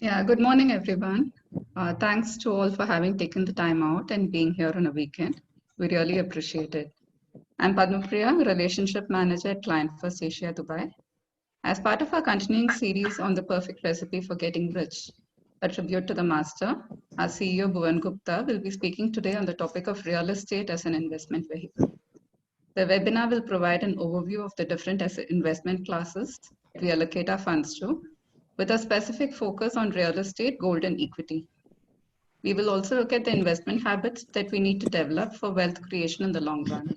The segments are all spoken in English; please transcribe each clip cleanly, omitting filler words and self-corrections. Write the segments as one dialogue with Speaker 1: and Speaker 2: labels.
Speaker 1: Yeah, good morning, everyone. Thanks to all for having taken the time out and being here on a weekend. We really appreciate it. I'm Padmapriya, Relationship Manager at Client First Asia, Dubai. As part of our continuing series on the perfect recipe for getting rich, a tribute to the master, our CEO Bhuvan Gupta will be speaking today on the topic of real estate as an investment vehicle. The webinar will provide an overview of the different investment classes we allocate our funds to, with a specific focus on real estate, gold, and equity. We will also look at the investment habits that we need to develop for wealth creation in the long run.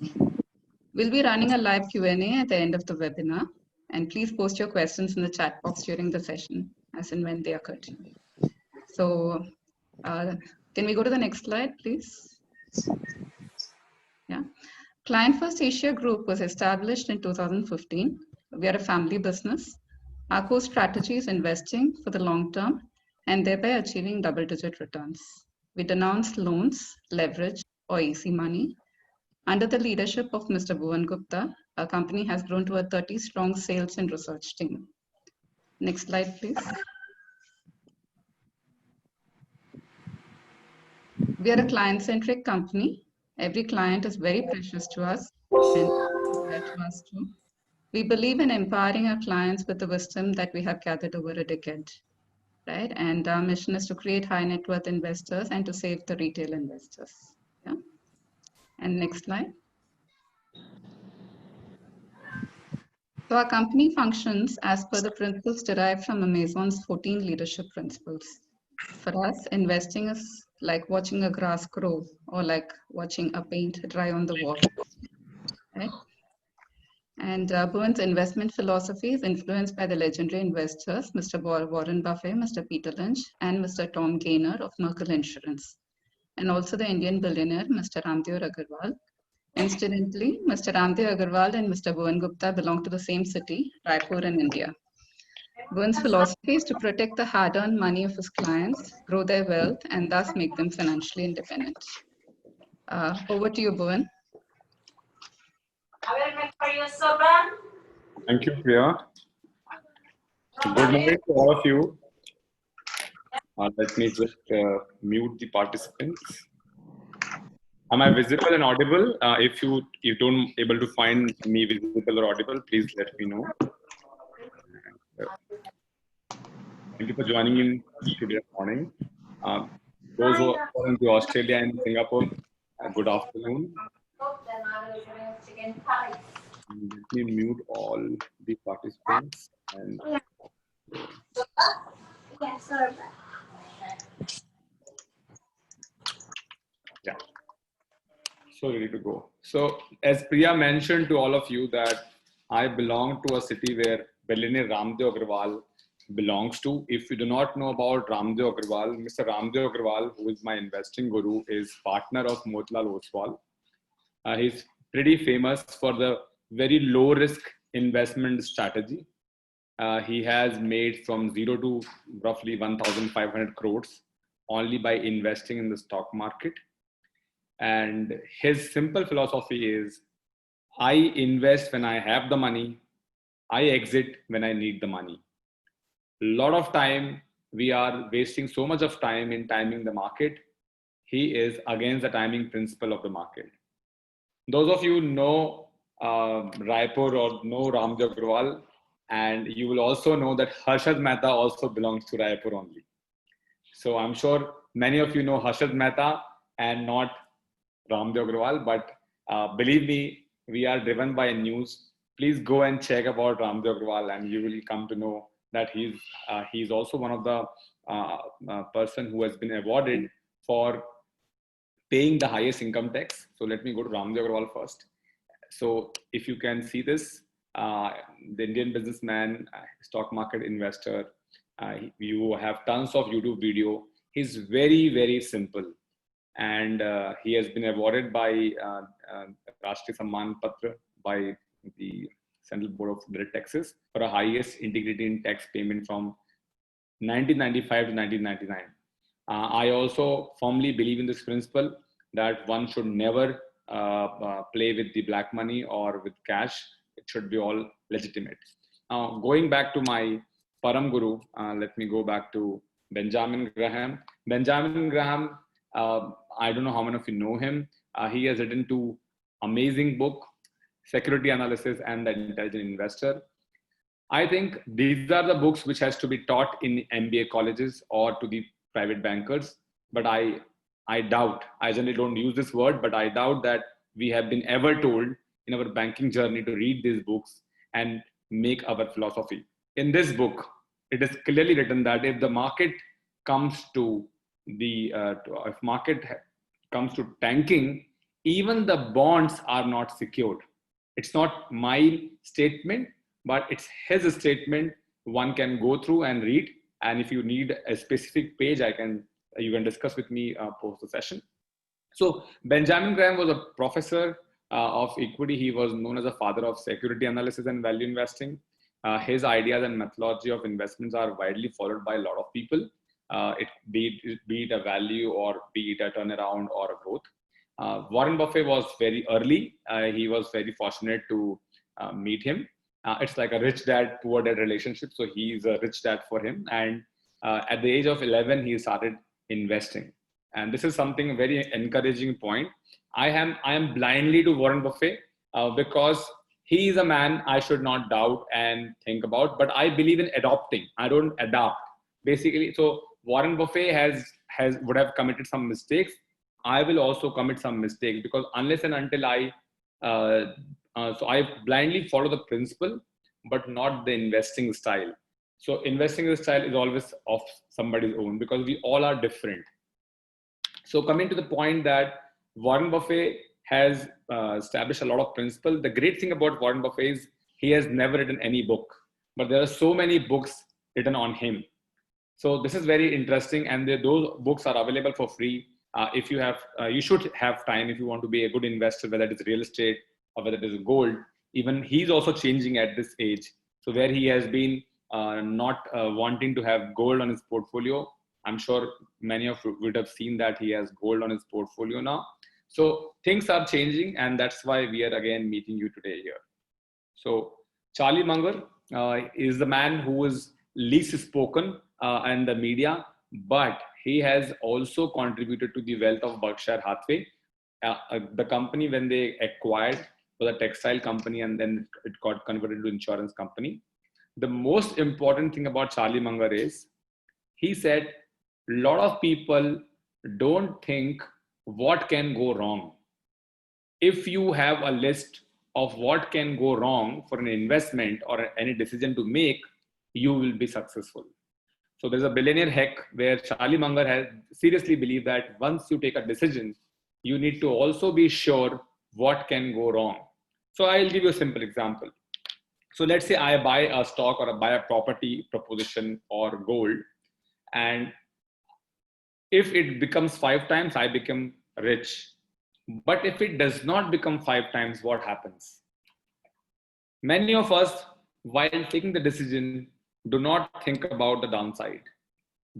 Speaker 1: We'll be running a live Q&A at the end of the webinar, and please post your questions in the chat box during the session, as and when they occur to you. So, can we go to the next slide, please? Yeah. Client First Asia Group was established in 2015. We are a family business. Our core strategy is investing for the long term and thereby achieving double-digit returns. We denounce loans, leverage, or easy money. Under the leadership of Mr. Bhuvan Gupta, our company has grown to a 30-strong sales and research team. Next slide, please. We are a client-centric company. Every client is very precious to us and to us too. We believe in empowering our clients with the wisdom that we have gathered over a decade, right? And our mission is to create high net worth investors and to save the retail investors. Yeah. And next slide. So our company functions as per the principles derived from Amazon's 14 leadership principles. For us, investing is like watching a grass grow or like watching a paint dry on the wall, right? And Bhuvan's investment philosophy is influenced by the legendary investors, Mr. Warren Buffett, Mr. Peter Lynch, and Mr. Tom Gaynor of Merkle Insurance, and also the Indian billionaire, Mr. Ramdev Agarwal. Incidentally, Mr. Ramdev Agarwal and Mr. Bhuvan Gupta belong to the same city, Raipur in India. Bhuvan's philosophy is to protect the hard-earned money of his clients, grow their wealth, and thus make them financially independent. Over to you, Bhuvan.
Speaker 2: Thank you, Priya. Good morning to all of you. Let me just mute the participants. Am I visible and audible? If you don't able to find me visible or audible, please let me know. Thank you for joining in today morning. Those who are in Australia and Singapore, good afternoon. Let me mute all the participants and yeah, so ready to go. So as Priya mentioned to all of you that I belong to a city where billionaire Ramdev Agarwal belongs to. If you do not know about Ramdev Agarwal, Mr. Ramdev Agarwal, who is my investing guru, is partner of Motilal Oswal. He's pretty famous for the very low risk investment strategy. He has made from zero to roughly 1,500 crores only by investing in the stock market. And his simple philosophy is, I invest when I have the money, I exit when I need the money. A lot of time we are wasting so much of time in timing the market. He is against the timing principle of the market. Those of you know Raipur or know Ramdev Agarwal, and you will also know that Harshad Mehta also belongs to Raipur only. So I'm sure many of you know Harshad Mehta and not Ramdev Agarwal, but believe me, we are driven by news. Please go and check about Ramdev Agarwal and you will come to know that he's also one of the person who has been awarded for paying the highest income tax. So let me go to Ramdev Agarwal first. So if you can see this, the Indian businessman, stock market investor, you have tons of YouTube video. He's very, very simple. And he has been awarded by Rashtriya Samman Patra by the Central Board of Direct Taxes for a highest integrity in tax payment from 1995 to 1999. I also firmly believe in this principle that one should never play with the black money or with cash. It should be all legitimate. Now, going back to my Param Guru, let me go back to Benjamin Graham. Benjamin Graham, I don't know how many of you know him. He has written two amazing book, Security Analysis and The Intelligent Investor. I think these are the books which has to be taught in MBA colleges or to the private bankers. But I doubt, I generally don't use this word, but I doubt that we have been ever told in our banking journey to read these books and make our philosophy. In this book, it is clearly written that if the market comes to if market comes to tanking, even the bonds are not secured. It's not my statement, but it's his statement. One can go through and read, and if you need a specific page, you can discuss with me post the session. So Benjamin Graham was a professor of equity. He was known as a father of security analysis and value investing. His ideas and methodology of investments are widely followed by a lot of people. Be it a value or be it a turnaround or a growth. Warren Buffett was very early. He was very fortunate to meet him. It's like a rich dad, poor dad relationship. So he's a rich dad for him. And at the age of 11, he started investing. And this is something very encouraging point. I am blindly to Warren Buffett because he is a man I should not doubt and think about, but I believe in adopting. I don't adopt. Basically, so Warren Buffett would have committed some mistakes. I will also commit some mistakes because unless and until so I blindly follow the principle, but not the investing style. So investing style is always of somebody's own because we all are different. So coming to the point that Warren Buffett has established a lot of principles. The great thing about Warren Buffett is he has never written any book, but there are so many books written on him. So this is very interesting, and those books are available for free. If you have, you should have time if you want to be a good investor, whether it is real estate or whether it is gold. Even he's also changing at this age. So where he has been not wanting to have gold on his portfolio, I'm sure many of you would have seen that he has gold on his portfolio now. So things are changing, and that's why we are again meeting you today here. So Charlie Munger is the man who is least spoken in the media, but he has also contributed to the wealth of Berkshire Hathaway. The company, when they acquired, was a textile company, and then it got converted to insurance company. The most important thing about Charlie Munger is he said a lot of people don't think what can go wrong. If you have a list of what can go wrong for an investment or any decision to make, you will be successful. So there's a billionaire hack where Charlie Munger has seriously believed that once you take a decision, you need to also be sure what can go wrong. So I'll give you a simple example. So let's say I buy a stock or I buy a property proposition or gold, and if it becomes 5 times, I become rich. But if it does not become 5 times, what happens? Many of us, while taking the decision, do not think about the downside.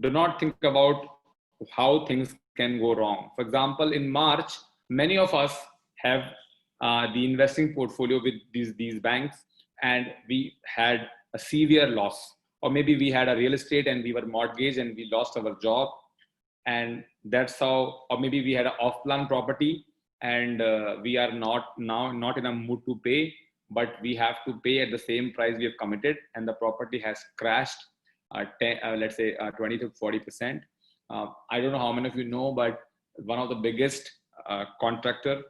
Speaker 2: Do not think about how things can go wrong. For example, in March, many of us have the investing portfolio with these banks, and we had a severe loss. Or maybe we had a real estate and we were mortgaged and we lost our job. And that's how, or maybe we had an off-plan property and we are not in a mood to pay, but we have to pay at the same price we have committed, and the property has crashed, let's say 20 to 40%. I don't know how many of you know, but one of the biggest contractor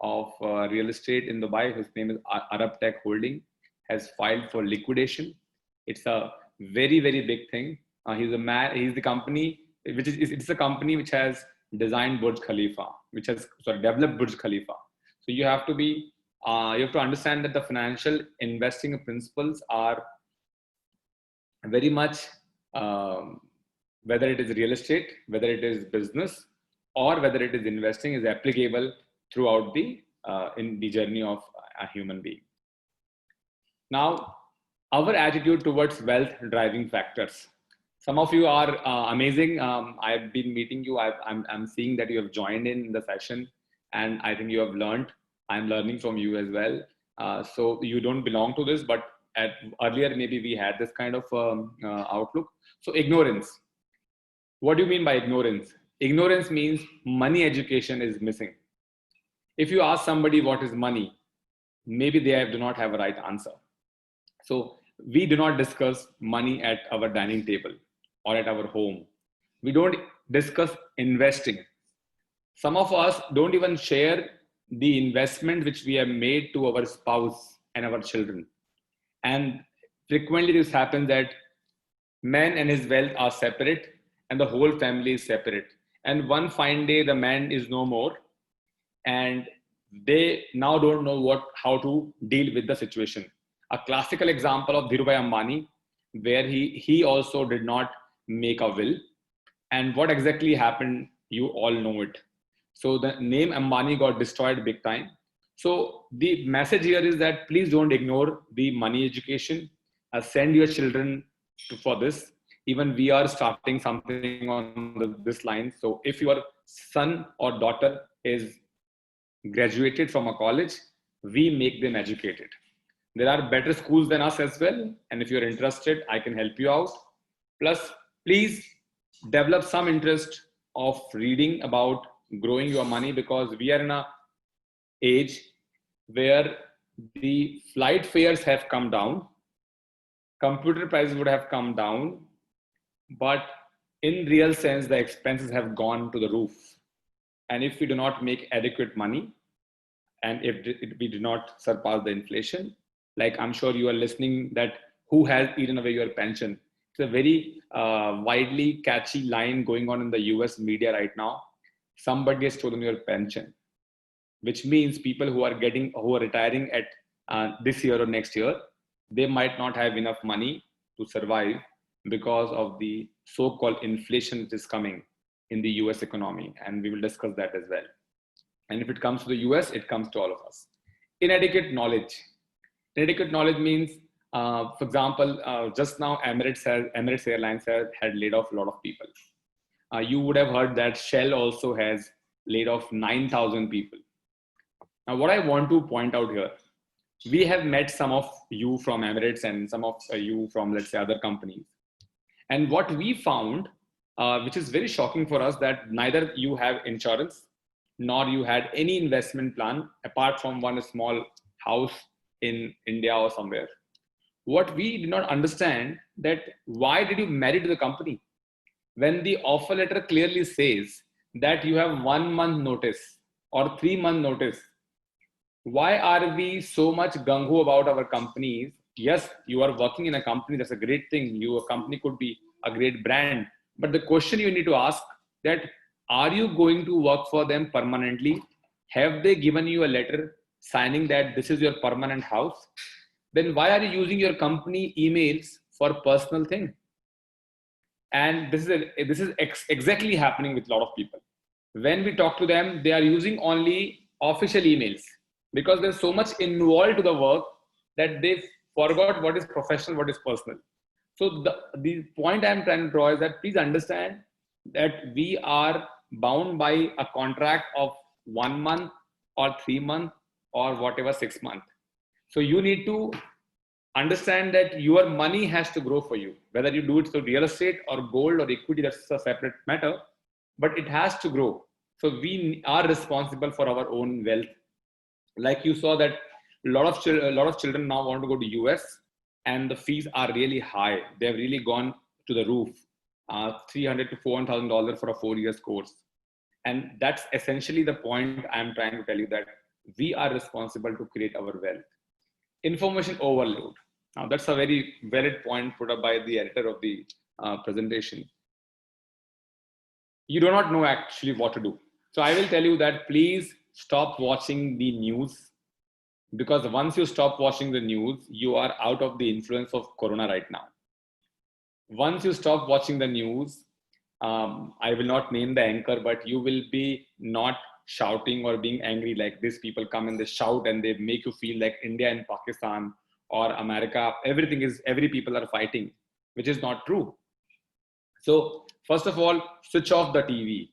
Speaker 2: of real estate in Dubai, whose name is Arab Tech Holding, has filed for liquidation. It's a very, very big thing. He's the company, it's a company which has designed Burj Khalifa, which has developed Burj Khalifa. So you have to understand that the financial investing principles are very much, whether it is real estate, whether it is business, or whether it is investing, is applicable throughout in the journey of a human being. Now, our attitude towards wealth driving factors. Some of you are amazing. I've been meeting you. I'm seeing that you have joined in the session, and I think you have learned. I'm learning from you as well. So you don't belong to this, but earlier maybe we had this kind of outlook. So ignorance. What do you mean by ignorance? Ignorance means money education is missing. If you ask somebody what is money, maybe they do not have a right answer. So we do not discuss money at our dining table or at our home. We don't discuss investing. Some of us don't even share the investment which we have made to our spouse and our children. And frequently this happens that man and his wealth are separate and the whole family is separate. And one fine day, the man is no more and they now don't know how to deal with the situation. A classical example of Dhirubhai Ambani, where he also did not make a will. And what exactly happened, you all know it. So the name Ambani got destroyed big time. So the message here is that please don't ignore the money education. Send your children for this. Even we are starting something on this line. So if your son or daughter is graduated from a college, we make them educated. There are better schools than us as well. And if you're interested, I can help you out. Plus, please develop some interest of reading about growing your money, because we are in a age where the flight fares have come down, computer prices would have come down, but in real sense, the expenses have gone to the roof. And if we do not make adequate money, and if we do not surpass the inflation, like I'm sure you are listening that who has eaten away your pension? It's a very widely catchy line going on in the US media right now. Somebody has stolen your pension, which means people who are retiring at this year or next year, they might not have enough money to survive because of the so-called inflation which is coming in the US economy. And we will discuss that as well. And if it comes to the US, it comes to all of us. Inadequate knowledge. Inadequate knowledge means, for example, just now Emirates Airlines had laid off a lot of people. You would have heard that Shell also has laid off 9,000 people. Now, what I want to point out here, we have met some of you from Emirates and some of you from, let's say, other companies. And what we found, which is very shocking for us, that neither you have insurance, nor you had any investment plan apart from one small house in India or somewhere. What we did not understand, that why did you marry to the company? When the offer letter clearly says that you have 1 month notice or 3 month notice, why are we so much gung-ho about our companies? Yes, you are working in a company, that's a great thing. Your company could be a great brand. But the question you need to ask, that are you going to work for them permanently? Have they given you a letter signing that this is your permanent house? Then why are you using your company emails for personal thing? And this is exactly happening with a lot of people. When we talk to them, they are using only official emails because there's so much involved to the work that they forgot what is professional, what is personal. So the point I'm trying to draw is that please understand that we are bound by a contract of 1 month or 3 months or whatever 6 months. So you need to understand that your money has to grow for you. Whether you do it through real estate or gold or equity, that's a separate matter, but it has to grow. So we are responsible for our own wealth. Like you saw that a lot of children now want to go to US, and the fees are really high. They've really gone to the roof, $300,000 to $400,000 for a 4-year course. And that's essentially the point I'm trying to tell you, that we are responsible to create our wealth. Information overload. Now that's a very valid point put up by the editor of the presentation. You do not know actually what to do. So I will tell you that please stop watching the news, because once you stop watching the news, you are out of the influence of Corona right now. Once you stop watching the news, I will not name the anchor, but you will be not shouting or being angry like this. People come and they shout and they make you feel like India and Pakistan or America, every people are fighting, which is not true. So first of all, switch off the TV.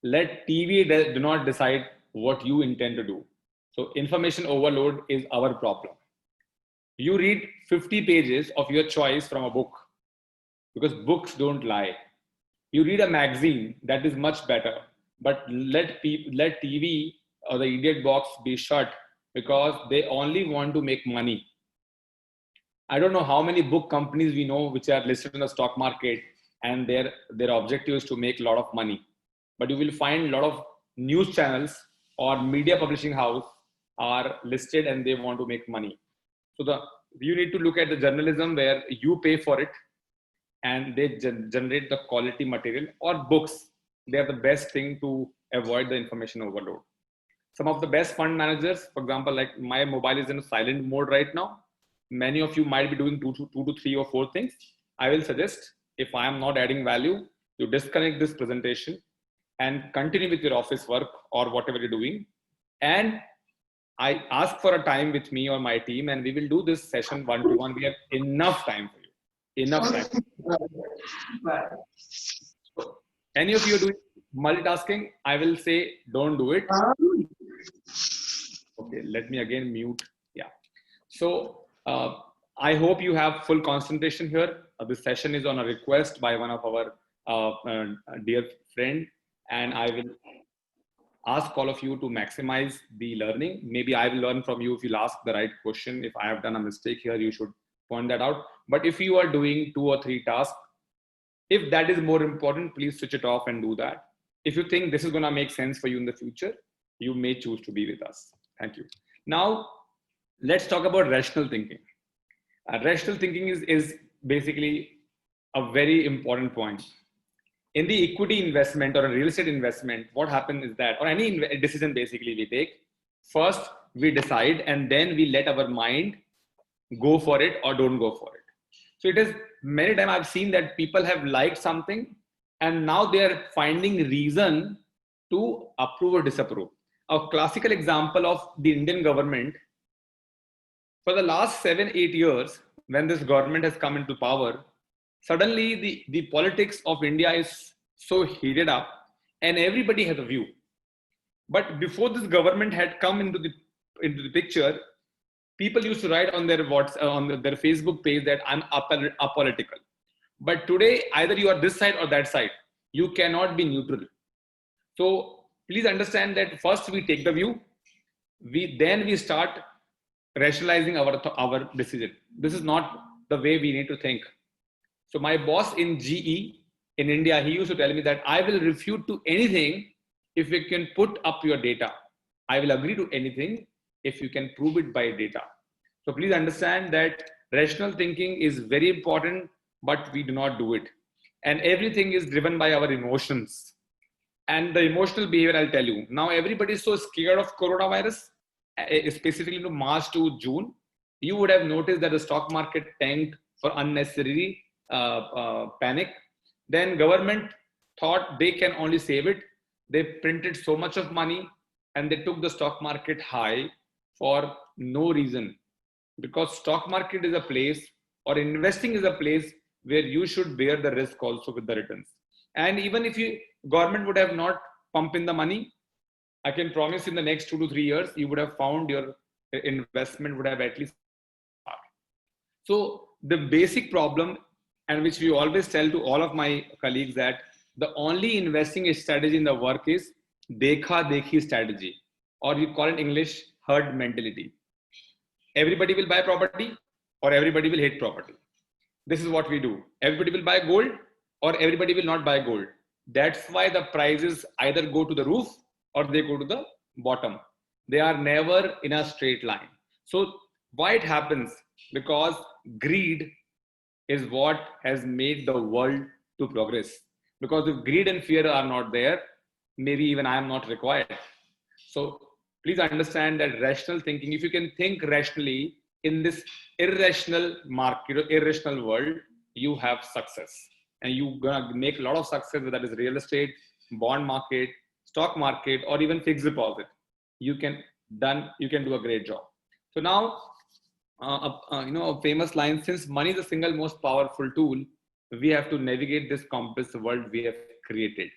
Speaker 2: Let TV do not decide what you intend to do. So information overload is our problem. You read 50 pages of your choice from a book, because books don't lie. You read a magazine, that is much better. But let TV or the idiot box be shut because they only want to make money. I don't know how many book companies we know which are listed in the stock market, and their objective is to make a lot of money. But you will find a lot of news channels or media publishing house are listed and they want to make money. So you need to look at the journalism where you pay for it and they generate the quality material, or books. They are the best thing to avoid the information overload. Some of the best fund managers, for example, like my mobile is in silent mode right now. Many of you might be doing two to three or four things. I will suggest, if I am not adding value, you disconnect this presentation and continue with your office work or whatever you're doing. And I ask for a time with me or my team, and we will do this session one-to-one. We have enough time for you. Enough time. So, any of you are doing multitasking, I will say don't do it. Okay, let me again mute. Yeah. So I hope you have full concentration here. This session is on a request by one of our dear friend, and I will ask all of you to maximize the learning. Maybe I will learn from you if you'll ask the right question. If I have done a mistake here, you should point that out. But if you are doing 2 or 3 tasks, if that is more important, please switch it off and do that. If you think this is going to make sense for you in the future, you may choose to be with us. Thank you. Now, let's talk about rational thinking. Rational thinking is basically a very important point. In the equity investment or a real estate investment, what happens is that, or any decision basically we take, first we decide and then we let our mind go for it or don't go for it. So it is many times I've seen that people have liked something and now they are finding reason to approve or disapprove. A classical example of the Indian government, for the last 7-8 years, when this government has come into power, suddenly the politics of India is so heated up and everybody has a view. But before this government had come into the picture, people used to write on their their Facebook page that I'm apolitical. But today, either you are this side or that side. You cannot be neutral. So please understand that first we take the view, then we start rationalizing our decision. This is not the way we need to think. So my boss in GE in India, he used to tell me that I will refute to anything if you can put up your data. I will agree to anything if you can prove it by data. So please understand that rational thinking is very important, but we do not do it. And everything is driven by our emotions. And the emotional behavior, I'll tell you. Now everybody is so scared of coronavirus, specifically to March to June. You would have noticed that the stock market tanked for unnecessary panic. Then government thought they can only save it. They printed so much of money and they took the stock market high for no reason. Because stock market is a place, or investing is a place where you should bear the risk also with the returns. And even if government would have not pumped in the money, I can promise in the next 2 to 3 years, you would have found your investment would have at least. So the basic problem, and which we always tell to all of my colleagues, that the only investing strategy in the work is dekha dekhi strategy, or you call it in English herd mentality. Everybody will buy property or everybody will hate property. This is what we do. Everybody will buy gold or everybody will not buy gold. That's why the prices either go to the roof or they go to the bottom. They are never in a straight line. So why it happens? Because greed is what has made the world to progress. Because if greed and fear are not there, maybe even I am not required. So please understand that rational thinking, if you can think rationally in this irrational market, irrational world, you have success. And you're gonna make a lot of success, whether that is real estate, bond market, stock market, or even fixed deposit. You can do a great job. So now, a famous line: since money is the single most powerful tool, we have to navigate this complex world we have created.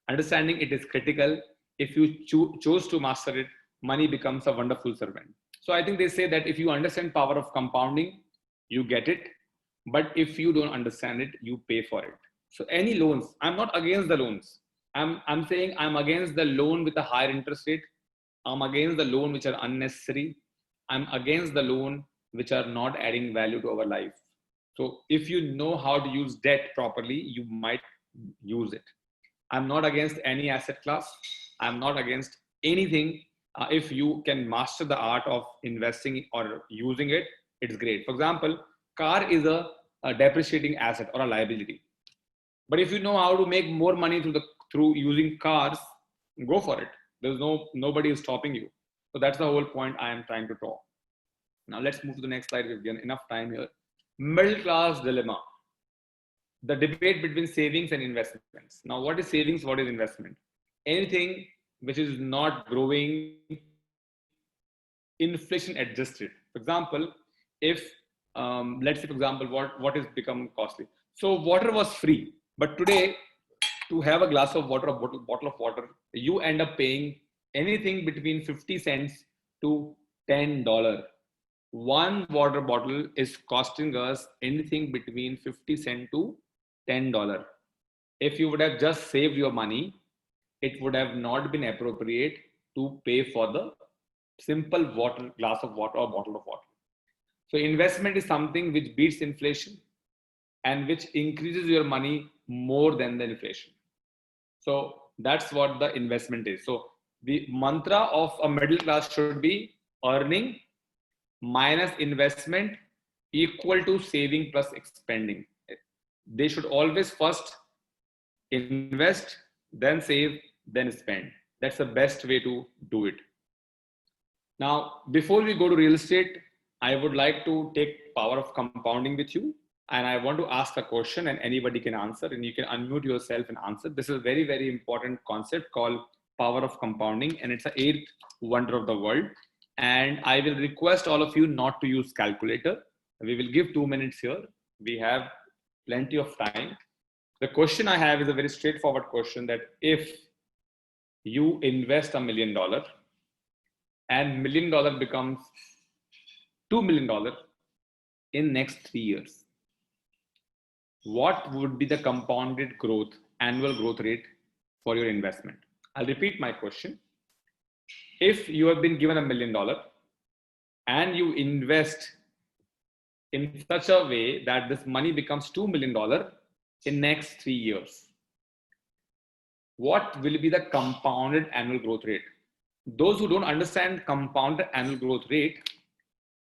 Speaker 2: Understanding it is critical. If you choose to master it, money becomes a wonderful servant. So I think they say that if you understand power of compounding, you get it. But if you don't understand it, you pay for it. So any loans, I'm not against the loans. I'm saying I'm against the loan with a higher interest rate. I'm against the loan which are unnecessary. I'm against the loan which are not adding value to our life. So if you know how to use debt properly, you might use it. I'm not against any asset class. I'm not against anything. If you can master the art of investing or using it, it's great. For example, car is a depreciating asset or a liability. But if you know how to make more money through using cars, go for it. There's nobody is stopping you. So that's the whole point I am trying to draw. Now let's move to the next slide. We've given enough time here. Middle class dilemma. The debate between savings and investments. Now, what is savings? What is investment? Anything which is not growing inflation adjusted. For example, if let's say, for example, what is become costly? So water was free, but today to have a glass of water, a bottle of water, you end up paying anything between 50 cents to $10. One water bottle is costing us anything between 50 cents to $10. If you would have just saved your money, it would have not been appropriate to pay for the simple water, glass of water or bottle of water. So investment is something which beats inflation and which increases your money more than the inflation. So that's what the investment is. So the mantra of a middle class should be earning minus investment equal to saving plus expending. They should always first invest, then save, then spend. That's the best way to do it. Now, before we go to real estate, I would like to take power of compounding with you. And I want to ask a question and anybody can answer and you can unmute yourself and answer. This is a very, very important concept called power of compounding. And it's the eighth wonder of the world. And I will request all of you not to use calculator. We will give 2 minutes here. We have plenty of time. The question I have is a very straightforward question that if you invest $1 million and $1 million becomes $2 million in next 3 years, what would be the compounded growth, annual growth rate for your investment? I'll repeat my question. If you have been given $1 million and you invest in such a way that this money becomes $2 million in next 3 years, what will be the compounded annual growth rate? Those who don't understand compounded annual growth rate,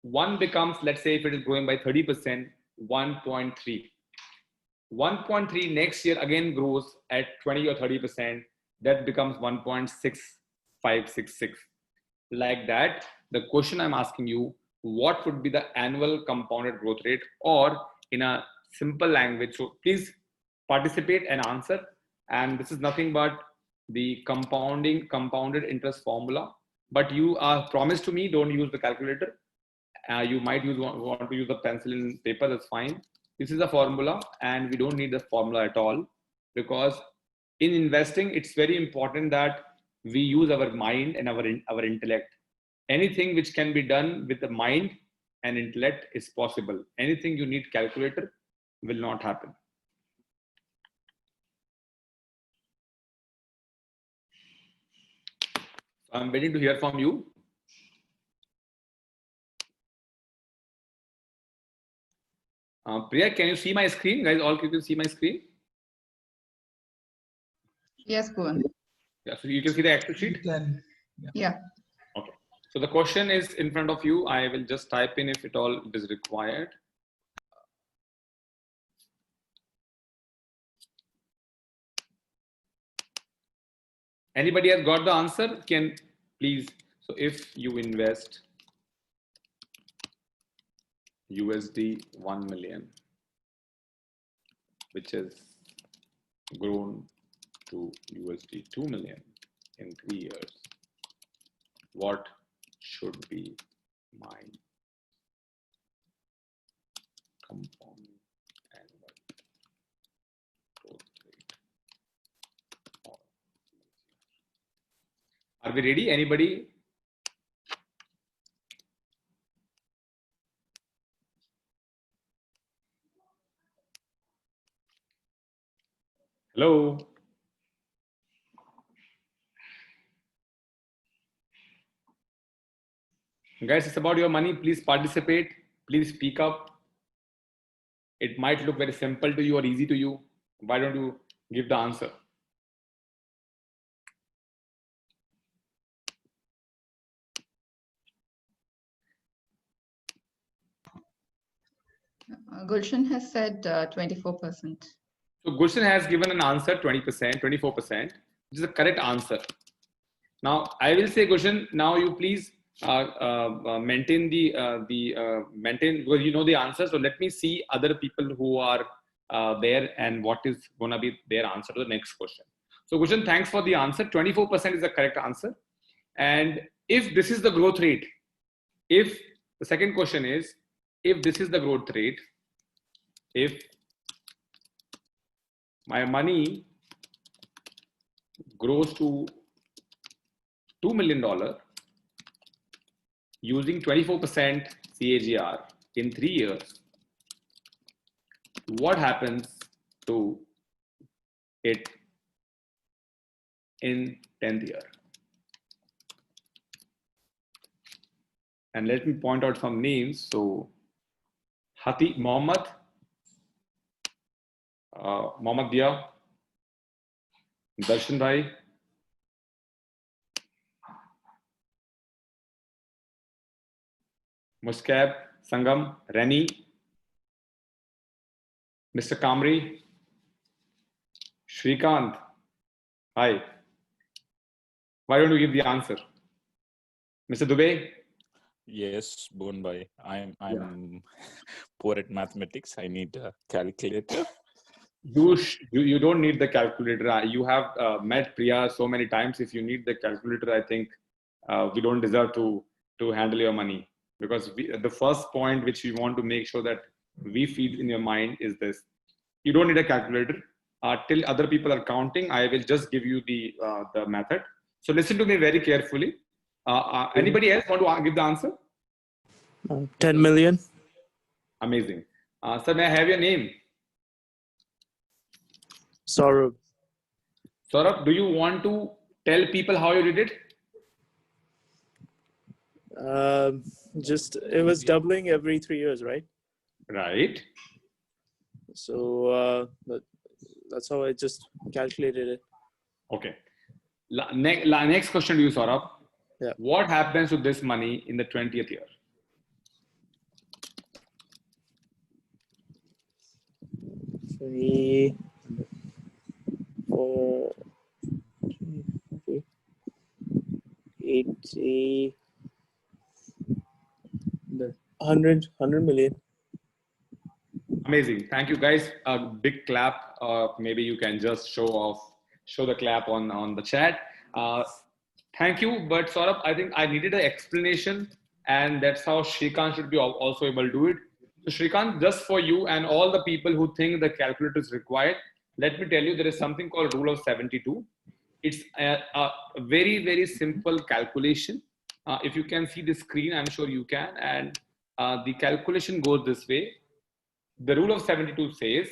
Speaker 2: one becomes, let's say if it is growing by 30%, 1.3. 1.3 next year again grows at 20 or 30%, that becomes 1.6566. Like that, the question I'm asking you, what would be the annual compounded growth rate, or in a simple language? So please participate and answer. And this is nothing but the compounded interest formula. But you are promised to me, don't use the calculator. You might want to use a pencil and paper, that's fine. This is a formula and we don't need the formula at all, because in investing, it's very important that we use our mind and our intellect. Anything which can be done with the mind and intellect is possible. Anything you need calculator will not happen. I'm waiting to hear from you. Priya, can you see my screen? Guys, all you can see my screen?
Speaker 1: Yes, Bhuvan.
Speaker 2: Yeah, so you can see the Excel sheet?
Speaker 1: Yeah.
Speaker 2: Okay. So the question is in front of you. I will just type in if it all is required. Anybody has got the answer? Can please. So if you invest USD 1 million, which has grown to USD 2 million in 3 years, what should be my compound annual growth rate? Are we ready? Anybody? Hello. Guys, it's about your money. Please participate. Please speak up. It might look very simple to you or easy to you. Why don't you give the answer?
Speaker 1: Gulshan has said 24%.
Speaker 2: So Gulshan has given an answer 20%, 24%, which is the correct answer. Now I will say, Gulshan, now you please maintain maintain, because you know the answer. So let me see other people who are there and what is going to be their answer to the next question. So Gulshan, thanks for the answer. 24% is the correct answer. And if this is the growth rate, if the second question is, if this is the growth rate, if my money grows to $2 million using 24% CAGR in 3 years, what happens to it in 10th year? And let me point out some names. So Hati Mohammed, Mohammed Dia, Darshan Bhai, Muskab, Sangam, Reni, Mr. Kamri, Shrikant. Hi. Why don't you give the answer? Mr. Dubey?
Speaker 3: Yes, Bhuvan bhai. I'm poor at mathematics. I need a calculator.
Speaker 2: You don't need the calculator. You have met Priya so many times. If you need the calculator, I think we don't deserve to handle your money, because the first point which we want to make sure that we feed in your mind is this: you don't need a calculator. Till other people are counting, I will just give you the method. So listen to me very carefully. Anybody else want to give the answer?
Speaker 4: 10 million.
Speaker 2: Amazing. Sir, may I have your name?
Speaker 4: Saurabh.
Speaker 2: Saurabh, do you want to tell people how you did it?
Speaker 4: Just it was doubling every 3 years, right?
Speaker 2: Right.
Speaker 4: So that's how I just calculated it.
Speaker 2: Okay. Next question to you, Saurabh.
Speaker 4: Yeah.
Speaker 2: What happens to this money in the 20th year?
Speaker 4: Three, 4, 80, 100 million.
Speaker 2: Amazing. Thank you, guys. A big clap. Maybe you can just show the clap on the chat. Thank you. But Saurabh, I think I needed an explanation, and that's how Shrikant should be also able to do it. So Shrikant, just for you and all the people who think the calculator is required, let me tell you, there is something called rule of 72. It's a very, very simple calculation. If you can see the screen, I'm sure you can. And the calculation goes this way. The rule of 72 says,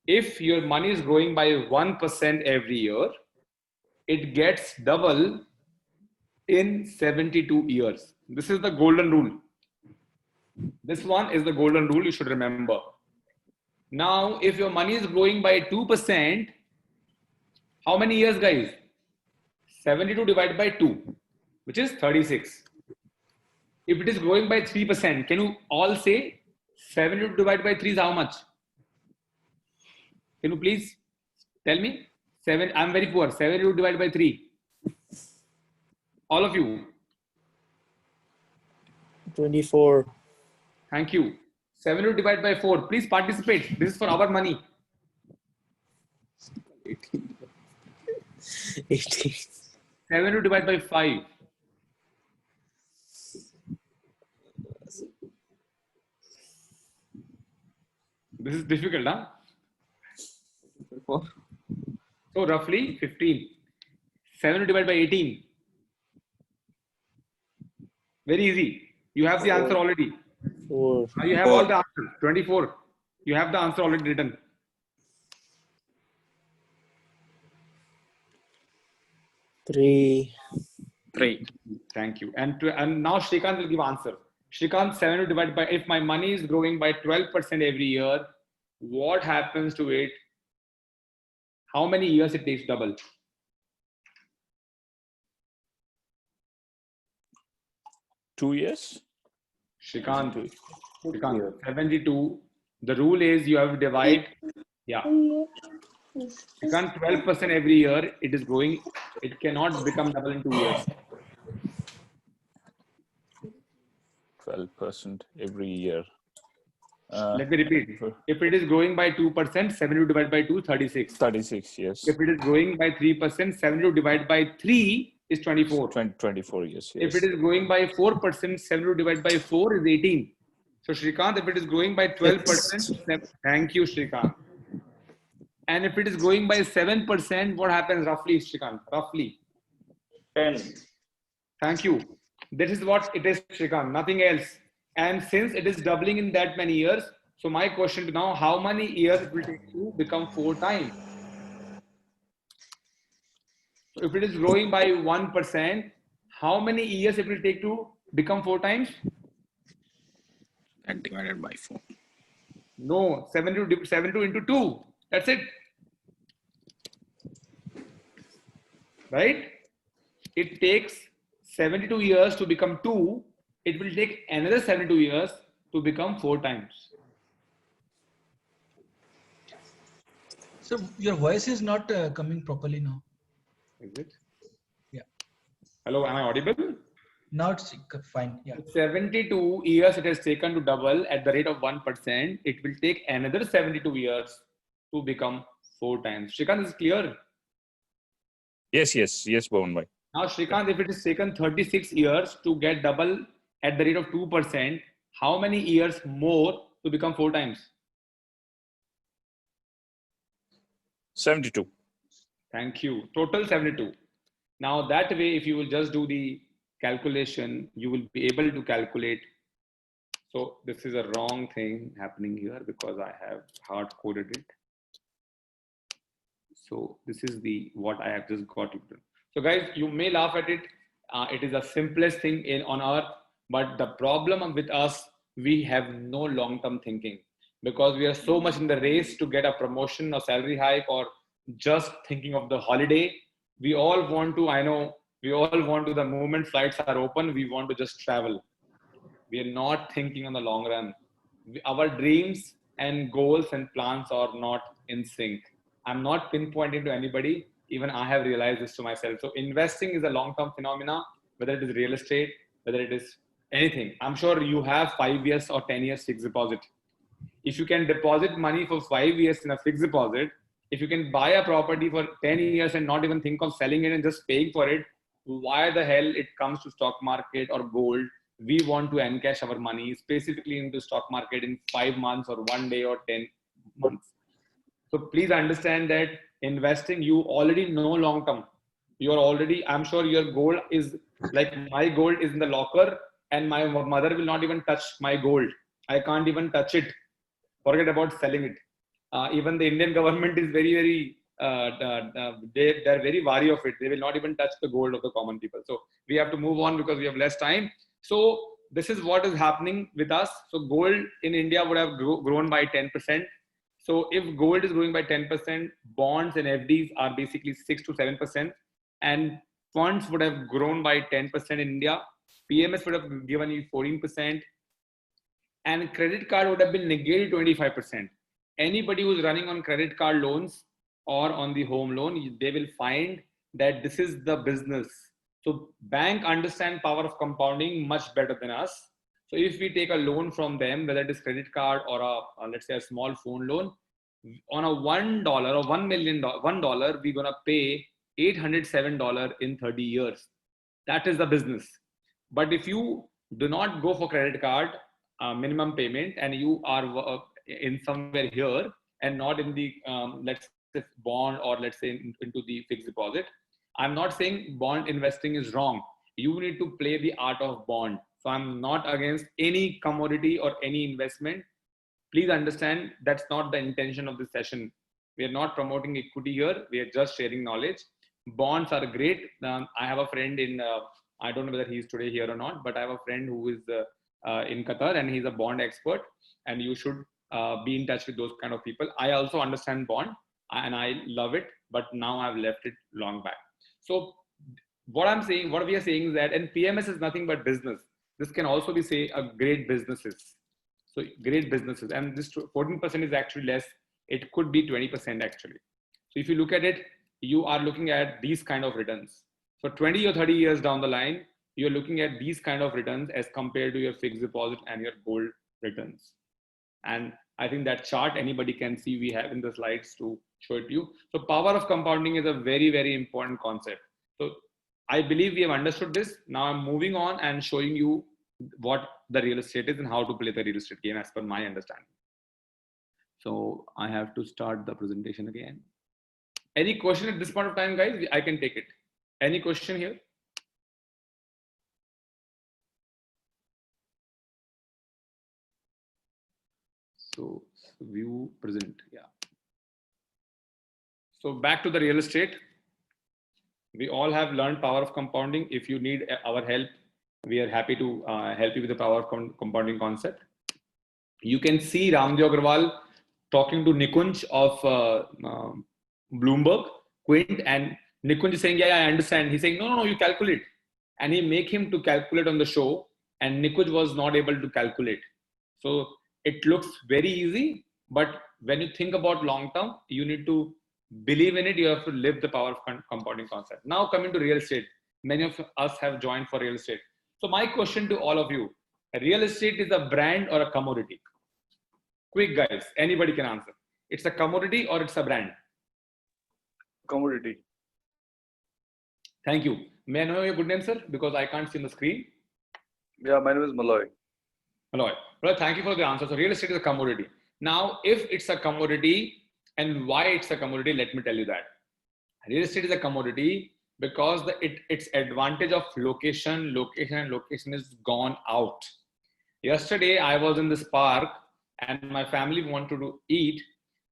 Speaker 2: if your money is growing by 1% every year, it gets double in 72 years. This is the golden rule. This one is the golden rule you should remember. Now, if your money is growing by 2%, how many years, guys? 72 divided by 2, which is 36. If it is growing by 3%, can you all say 72 divided by 3 is how much? Can you please tell me? 7. I'm very poor. 72 divided by 3. All of you.
Speaker 4: 24.
Speaker 2: Thank you. 72 divided by 4. Please participate. This is for our money.
Speaker 4: 18.
Speaker 2: 72 divided by 5. This is difficult, huh? So roughly 15. 7 divided by 18. Very easy. You have the answer already.
Speaker 4: 4.
Speaker 2: You have all the answers. 24. You have the answer already written.
Speaker 4: 3.
Speaker 2: Thank you. And now Shrikant will give answer. Shrikant, 7 divided by, if my money is growing by 12% every year, what happens to it? How many years it takes double?
Speaker 3: Two years?
Speaker 2: Shrikant, 72. The rule is you have to divide. Yeah. Shrikant, 12% every year, it is growing. It cannot become double in 2 years.
Speaker 3: 12% every year.
Speaker 2: Let me repeat. If it is growing by 2%, 72 divided by 2, 36.
Speaker 3: 36, yes.
Speaker 2: If it is growing by 3%, 72 divided by 3 is 24.
Speaker 3: 24 years, yes.
Speaker 2: If it is growing by 4%, 72 divided by 4 is 18. So Shrikant, if it is growing by 12%, thank you, Shrikant. And if it is growing by 7%, what happens roughly, Shrikant? Roughly.
Speaker 5: 10.
Speaker 2: Thank you. This is what it is, Shrikant, nothing else. And since it is doubling in that many years, so my question to now, how many years it will take to become 4 times? So if it is growing by 1%, how many years it will take to become 4 times?
Speaker 3: And divided by 4.
Speaker 2: No, 72 into 2. That's it. Right? It takes 72 years to become 2. It will take another 72 years to become 4 times.
Speaker 6: So your voice is not coming properly now.
Speaker 2: Is it?
Speaker 6: Yeah.
Speaker 2: Hello, am I audible?
Speaker 6: Now it's fine. Yeah.
Speaker 2: 72 years it has taken to double at the rate of 1%. It will take another 72 years to become 4 times. Shrikant, is it clear?
Speaker 3: Yes, Bhavan bhai.
Speaker 2: Now, Shrikant, if it is taken 36 years to get double at the rate of 2%, how many years more to become 4 times?
Speaker 3: 72.
Speaker 2: Thank you. Total 72. Now that way, if you will just do the calculation, you will be able to calculate. So this is a wrong thing happening here because I have hard coded it. So this is what I have just got. So guys, you may laugh at it. It is the simplest thing on earth, but the problem with us, we have no long-term thinking because we are so much in the race to get a promotion or salary hike or just thinking of the holiday. We all want to, I know, we all want to, the moment flights are open, we want to just travel. We are not thinking on the long run. Our dreams and goals and plans are not in sync. I'm not pinpointing to anybody. Even I have realized this to myself. So investing is a long-term phenomena, whether it is real estate, whether it is anything. I'm sure you have 5 years or 10 years fixed deposit. If you can deposit money for 5 years in a fixed deposit, if you can buy a property for 10 years and not even think of selling it and just paying for it, why the hell it comes to stock market or gold? We want to encash our money specifically into stock market in 5 months or 1 day or 10 months. So please understand that investing, you already know long term. You're already, I'm sure your gold is like my gold is in the locker and my mother will not even touch my gold. I can't even touch it. Forget about selling it. Even the Indian government is very, very, they're very wary of it. They will not even touch the gold of the common people. So we have to move on because we have less time. So this is what is happening with us. So gold in India would have grown by 10%. So if gold is growing by 10%, bonds and FDs are basically 6 to 7%. And funds would have grown by 10% in India. PMS would have given you 14%. And credit card would have been negated 25%. Anybody who's running on credit card loans or on the home loan, they will find that this is the business. So bank understand power of compounding much better than us. So if we take a loan from them, whether it is credit card or let's say a small phone loan, on a $1 or $1 million, $1, we're gonna pay $807 in 30 years. That is the business. But if you do not go for credit card minimum payment and you are in somewhere here and not in the let's say bond or let's say into the fixed deposit, I'm not saying bond investing is wrong. You need to play the art of bond. So I'm not against any commodity or any investment. Please understand that's not the intention of this session. We are not promoting equity here. We are just sharing knowledge. bonds are great. I have a friend in, I don't know whether he's today here or not, but I have a friend who is in Qatar and he's a bond expert, and you should be in touch with those kind of people. I also understand bond and I love it, but now I've left it long back. So what we are saying is that, and PMS is nothing but business. This can also be say a great businesses. So great businesses, and this 14% is actually less. It could be 20% actually. So if you look at it, you are looking at these kind of returns. So 20 or 30 years down the line, you're looking at these kind of returns as compared to your fixed deposit and your gold returns. And I think that chart anybody can see, we have in the slides to show it to you. So power of compounding is a very, very important concept. So I believe we have understood this. Now I'm moving on and showing you what the real estate is and how to play the real estate game as per my understanding. So I have to start the presentation again. Any question at this point of time, guys? I can take it. Any question here? So view present, yeah. So back to the real estate. We all have learned power of compounding. If you need our help, we are happy to help you with the power of compounding concept. You can see Ramdev Agrawal talking to Nikunj of Bloomberg, Quint, and Nikunj is saying, yeah, I understand. He's saying, no, you calculate. And he make him to calculate on the show, and Nikunj was not able to calculate. So it looks very easy, but when you think about long term, you need to believe in it. You have to live the power of compounding concept. Now coming to real estate, many of us have joined for real estate. So my question to all of you, real estate is a brand or a commodity? Quick guys, anybody can answer. It's a commodity or it's a brand?
Speaker 5: Commodity.
Speaker 2: Thank you. May I know your good name, sir? Because I can't see on the screen.
Speaker 5: Yeah, my name is Malloy.
Speaker 2: Malloy. Well, thank you for the answer. So real estate is a commodity. Now, if it's a commodity and why it's a commodity, let me tell you that. Real estate is a commodity because its advantage of location is gone out. Yesterday, I was in this park and my family wanted to eat,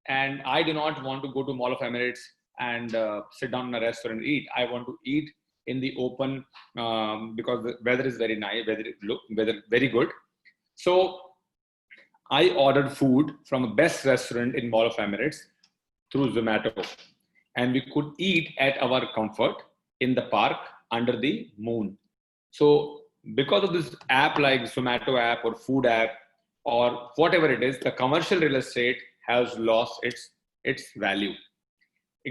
Speaker 2: and I do not want to go to Mall of Emirates and sit down in a restaurant and eat. I want to eat in the open because the weather is very nice, weather very good. So I ordered food from the best restaurant in Mall of Emirates through Zomato, and we could eat at our comfort in the park under the moon. So because of this app like Zomato app or food app or whatever it is, the commercial real estate has lost its value.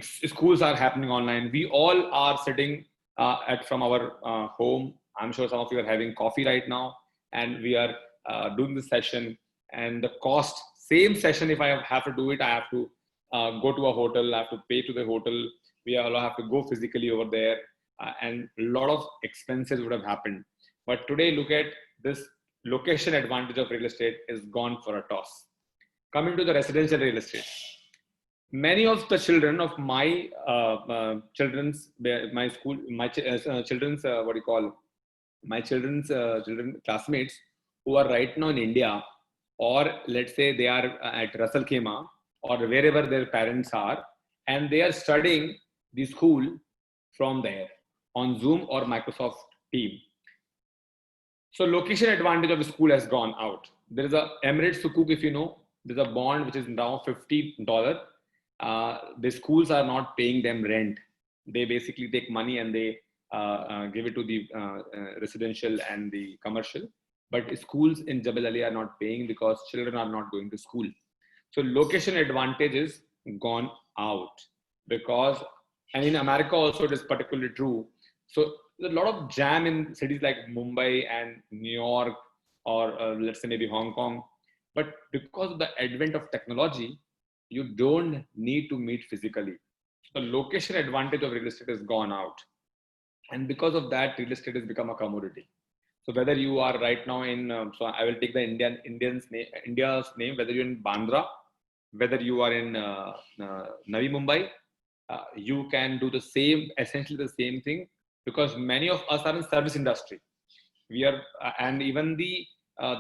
Speaker 2: Schools are happening online. We all are sitting from our home. I'm sure some of you are having coffee right now, and we are doing this session. And the cost, same session, if I have to do it, I have to go to a hotel, I have to pay to the hotel. We all have to go physically over there, and a lot of expenses would have happened. But today, look at this location advantage of real estate is gone for a toss. Coming to the residential real estate. Many of the children of my children's classmates who are right now in India, or let's say they are at Russell Khema or wherever their parents are, and they are studying the school from there on Zoom or Microsoft Teams. So location advantage of the school has gone out. There is a Emirates Sukuk, if you know, there's a bond which is now $50. The schools are not paying them rent. They basically take money and they give it to the residential and the commercial. But schools in Jebel Ali are not paying because children are not going to school. So location advantage is gone out because, and in America also it is particularly true. So there's a lot of jam in cities like Mumbai and New York, or let's say maybe Hong Kong. But because of the advent of technology, you don't need to meet physically. So the location advantage of real estate has gone out. And because of that, real estate has become a commodity. So whether you are right now in, so I will take the India's name, whether you're in Bandra, whether you are in Navi Mumbai, you can do the same, essentially the same thing, because many of us are in service industry. We are, and even the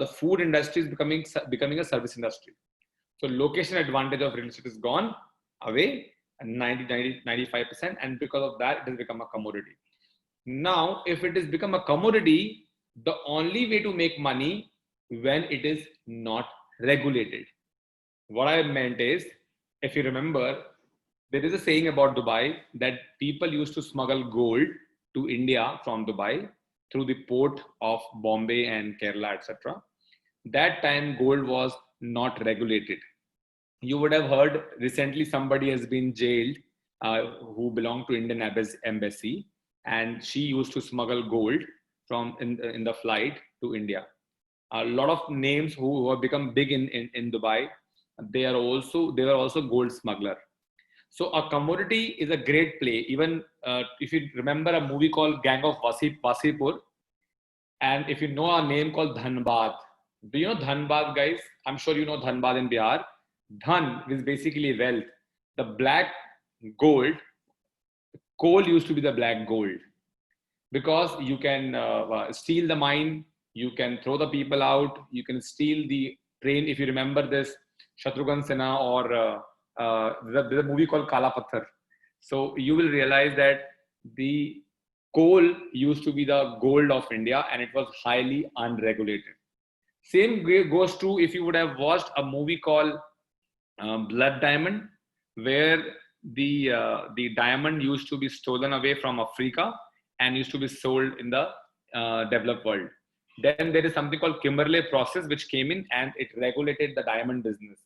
Speaker 2: food industry is becoming a service industry. So location advantage of real estate is gone away, 95%, and because of that, it has become a commodity. Now, if it has become a commodity, the only way to make money when it is not regulated. What I meant is, if you remember, there is a saying about Dubai that people used to smuggle gold to India from Dubai through the port of Bombay and Kerala, etc. That time, gold was not regulated. You would have heard recently somebody has been jailed who belonged to Indian embassy, and she used to smuggle gold from in the flight to India. A lot of names who have become big in Dubai, they were also gold smuggler. So a commodity is a great play. Even if you remember a movie called Gang of Wasipur, and if you know a name called Dhanbad. Do you know Dhanbad, guys? I'm sure you know Dhanbad in Bihar. Dhan is basically wealth. The black gold, coal used to be the black gold, because you can steal the mine, you can throw the people out, you can steal the train. If you remember this, Shatrughan Sinha, or there's a movie called Kala Patthar. So you will realize that the coal used to be the gold of India, and it was highly unregulated. Same goes true if you would have watched a movie called Blood Diamond, where the diamond used to be stolen away from Africa and used to be sold in the developed world. Then there is something called Kimberley process, which came in and it regulated the diamond business.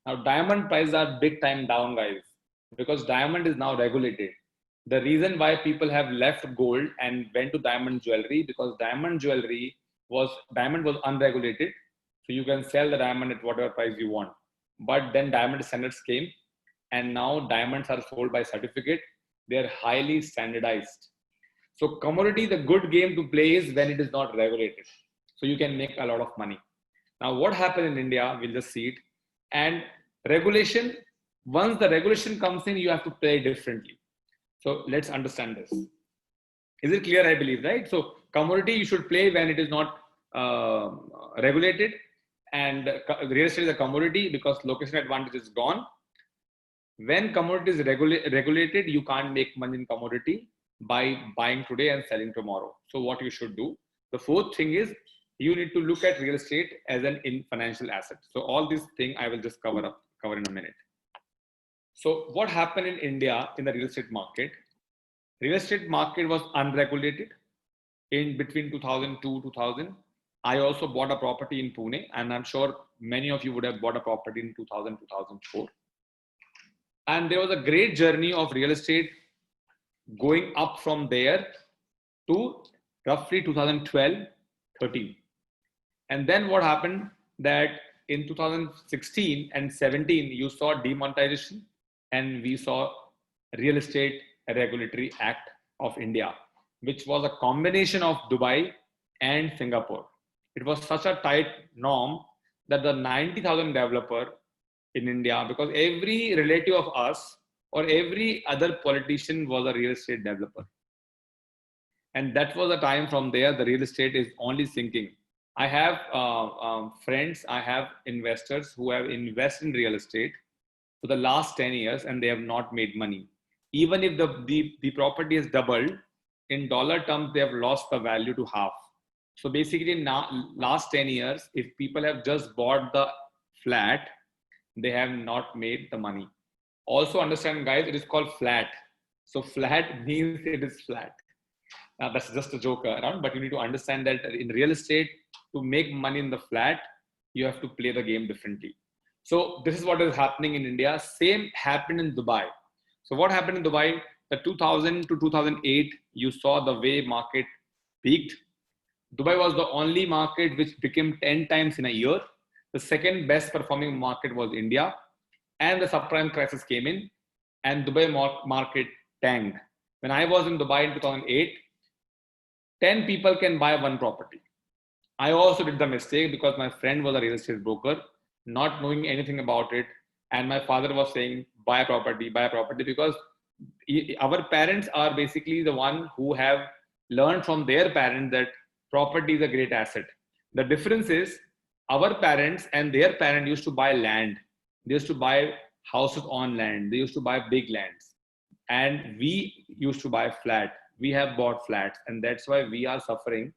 Speaker 2: Now diamond prices are big time down, guys, because diamond is now regulated. The reason why people have left gold and went to diamond jewelry, because diamond was unregulated. So you can sell the diamond at whatever price you want. But then diamond standards came, and now diamonds are sold by certificate. They're highly standardized. So commodity, the good game to play is when it is not regulated. So you can make a lot of money. Now what happened in India, we'll just see it. And regulation, once the regulation comes in, you have to play differently. So let's understand this. Is it clear? I believe, right? So commodity, you should play when it is not regulated, and real estate is a commodity because location advantage is gone. When commodity is regulated, you can't make money in commodity by buying today and selling tomorrow. So what you should do, the fourth thing is, you need to look at real estate as an financial asset. So all these things I will just cover in a minute. So what happened in India in the real estate market? Real estate market was unregulated in between 2002 2000. I also bought a property in Pune, and I'm sure many of you would have bought a property in 2000 2004. And there was a great journey of real estate going up from there to roughly 2012 13. And then what happened, that in 2016 and 17 you saw demonetization, and we saw Real Estate Regulatory Act of India, which was a combination of Dubai and Singapore. It was such a tight norm that the 90,000 developer in India, because every relative of us or every other politician was a real estate developer. And that was the time. From there, the real estate is only sinking. I have friends, I have investors who have invested in real estate for the last 10 years and they have not made money. Even if the property has doubled, in dollar terms, they have lost the value to half. So basically now, last 10 years, if people have just bought the flat, they have not made the money. Also understand, guys, it is called flat. So flat means it is flat. Now that's just a joke around, but you need to understand that in real estate, to make money in the flat, you have to play the game differently. So this is what is happening in India. Same happened in Dubai. So what happened in Dubai, the 2000 to 2008, you saw the way market peaked. Dubai was the only market which became 10 times in a year. The second best performing market was India, and the subprime crisis came in and Dubai market tanked. When I was in Dubai in 2008, 10 people can buy one property. I also did the mistake because my friend was a real estate broker, not knowing anything about it. And my father was saying, buy a property, because our parents are basically the one who have learned from their parents that property is a great asset. The difference is our parents and their parents used to buy land. They used to buy houses on land. They used to buy big lands. And we used to buy flat. We have bought flats, and that's why we are suffering,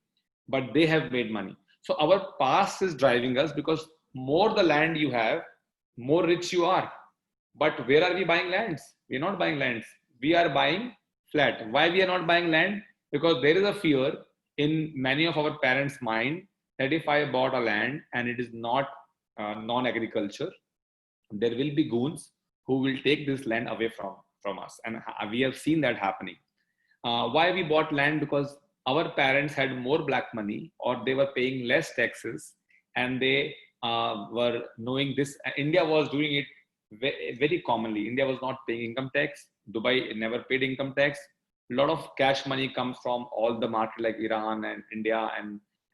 Speaker 2: but they have made money. So our past is driving us, because more the land you have, more rich you are. But where are we buying lands? We're not buying lands. We are buying flat. Why we are not buying land? Because there is a fear in many of our parents' mind that if I bought a land and it is not non-agriculture, there will be goons who will take this land away from us. And we have seen that happening. Why we bought land? Because our parents had more black money, or they were paying less taxes, and they were knowing this. India was doing it very commonly. India was not paying income tax. Dubai never paid income tax. A lot of cash money comes from all the market like Iran and India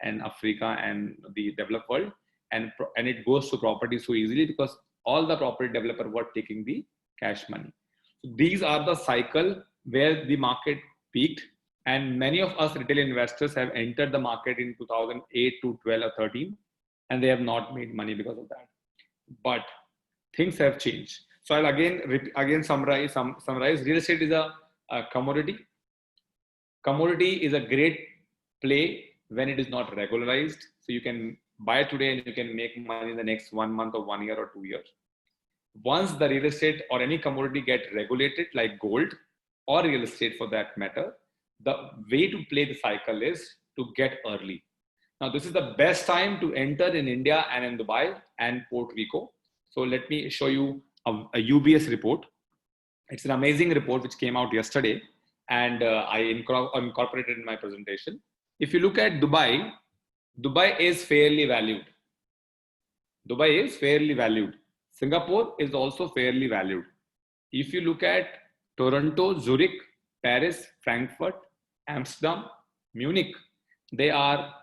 Speaker 2: and Africa and the developed world, and it goes to property so easily because all the property developer were taking the cash money. So these are the cycle where the market peaked, and many of us retail investors have entered the market in 2008 to 12 or 13, and they have not made money because of that. But things have changed. So I'll again summarize. Real estate is a commodity. Commodity is a great play when it is not regularized. So you can buy today and you can make money in the next 1 month or 1 year or 2 years. Once the real estate or any commodity get regulated, like gold or real estate for that matter, the way to play the cycle is to get early. Now, this is the best time to enter in India and in Dubai and Puerto Rico. So let me show you a UBS report. It's an amazing report which came out yesterday, and I incorporated in my presentation. If you look at Dubai, Dubai is fairly valued. Dubai is fairly valued. Singapore is also fairly valued. If you look at Toronto, Zurich, Paris, Frankfurt, Amsterdam, Munich, they are,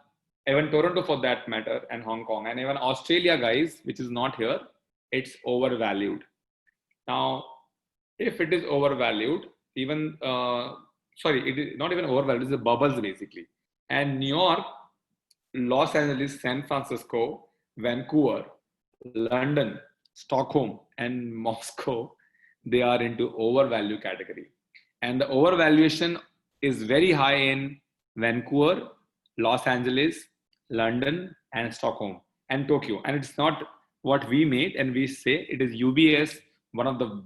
Speaker 2: even Toronto for that matter, and Hong Kong, and even Australia, guys, which is not here, it's overvalued. Now, if it is overvalued, even, it is not even overvalued, it's the bubbles basically. And New York, Los Angeles, San Francisco, Vancouver, London, Stockholm, and Moscow, they are into overvalue category. And the overvaluation is very high in Vancouver, Los Angeles, London, and Stockholm, and Tokyo. And it's not what we made, and we say it is UBS, one of the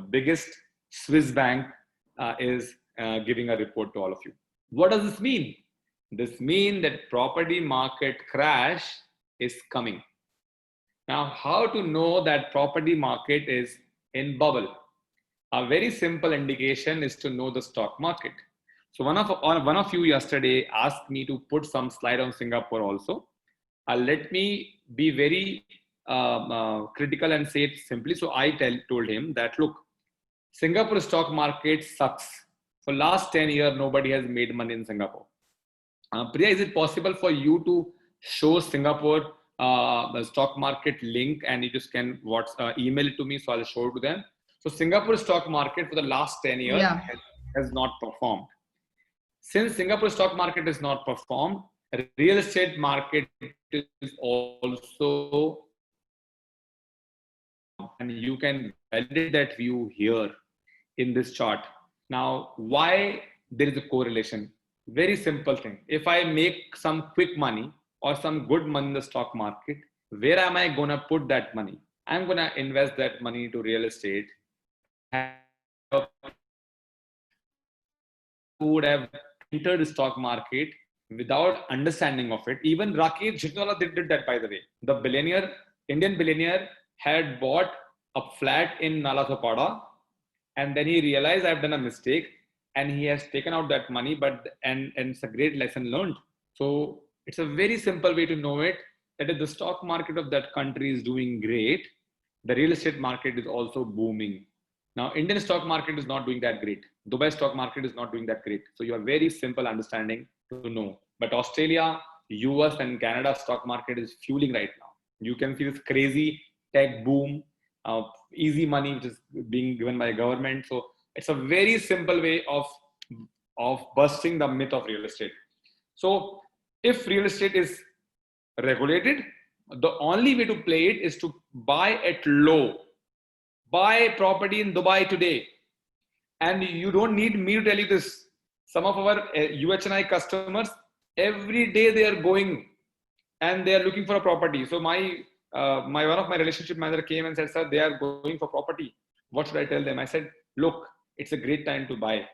Speaker 2: biggest Swiss bank, is giving a report to all of you. What does this mean? This means that property market crash is coming. Now, how to know that property market is in bubble? A very simple indication is to know the stock market. So one of you yesterday asked me to put some slide on Singapore also. Let me be very critical and say it simply. So I told him that, look, Singapore stock market sucks. For last 10 years, nobody has made money in Singapore. Priya, is it possible for you to show Singapore the stock market link, and you just can email it to me, so I'll show it to them. So Singapore stock market for the last 10 years has not performed. Since Singapore stock market has not performed, real estate market is also, and you can validate that view here in this chart. Now, why there is a correlation? Very simple thing. If I make some quick money or some good money in the stock market, where am I going to put that money? I'm going to invest that money into real estate. Who would have entered the stock market without understanding of it? Even Rakesh Jhunjhunwala did that, by the way. The billionaire, Indian billionaire, had bought a flat in Nalasopada, and then he realized I've done a mistake, and he has taken out that money. And it's a great lesson learned. So it's a very simple way to know it, that if the stock market of that country is doing great, the real estate market is also booming. Now, Indian stock market is not doing that great. Dubai stock market is not doing that great. So you have very simple understanding to know. But Australia, US, and Canada stock market is fueling right now. You can see this crazy tech boom, easy money which is being given by government. So it's a very simple way of busting the myth of real estate. So if real estate is regulated, the only way to play it is to buy at low. Buy property in Dubai today. And you don't need me to tell you this. Some of our UHNI customers, every day they are going and they are looking for a property. So one of my relationship manager came and said, sir, they are going for property. What should I tell them? I said, look, it's a great time to buy.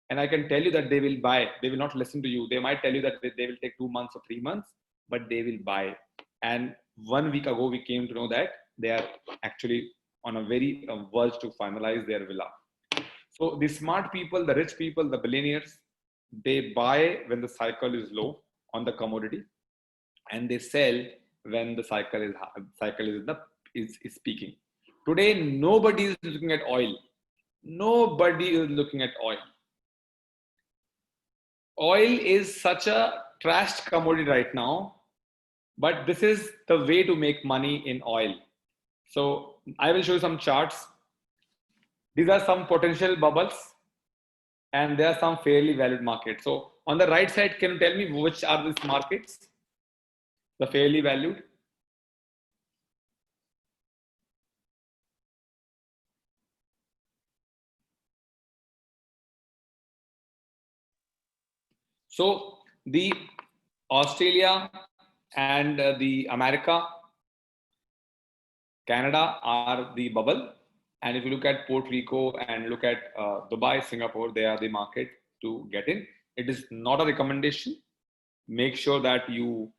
Speaker 2: And I can tell you that they will buy. They will not listen to you. They might tell you that they will take 2 months or 3 months, but they will buy. And 1 week ago, we came to know that they are actually on a very verge to finalize their villa. So the smart people, the rich people, the billionaires, they buy when the cycle is low on the commodity, and they sell when the cycle is peaking. Today, nobody is looking at oil. Nobody is looking at oil. Oil is such a trashed commodity right now, but this is the way to make money in oil. So I will show you some charts. These are some potential bubbles, and there are some fairly valued markets. So on the right side, can you tell me which are these markets? The fairly valued. So the Australia and the America, Canada are the bubble. And if you look at Puerto Rico and look at Dubai, Singapore, they are the market to get in. It is not a recommendation. Make sure that you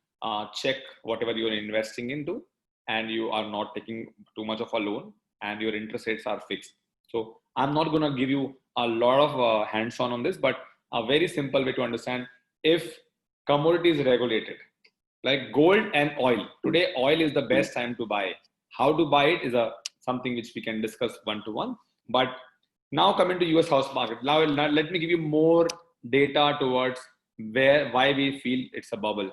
Speaker 2: check whatever you're investing into, and you are not taking too much of a loan, and your interest rates are fixed. So I'm not going to give you a lot of hands-on on this, but a very simple way to understand: if commodity is regulated, like gold and oil, today oil is the best time to buy. How to buy it is something which we can discuss one-to-one. But now coming to US house market, now let me give you more data towards why we feel it's a bubble.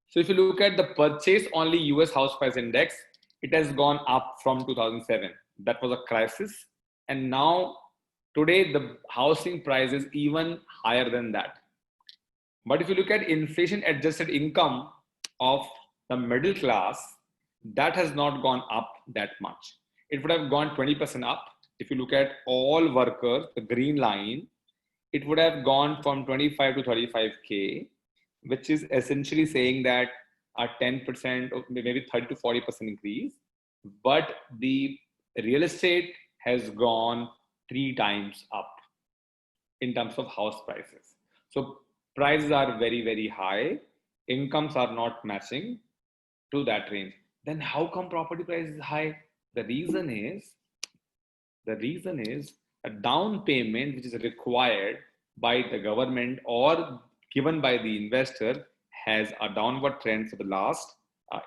Speaker 2: So if you look at the purchase only US house price index, it has gone up from 2007. That was a crisis. And now today the housing price is even higher than that. But if you look at inflation adjusted income of the middle class, that has not gone up that much. It would have gone 20% up. If you look at all workers, the green line, it would have gone from 25 to 35K, which is essentially saying that a 10% or maybe 30 to 40% increase. But the real estate has gone 3 times up in terms of house prices. So prices are very, very high. Incomes are not matching to that range. Then how come property price is high? The reason is a down payment which is required by the government or given by the investor has a downward trend for the last,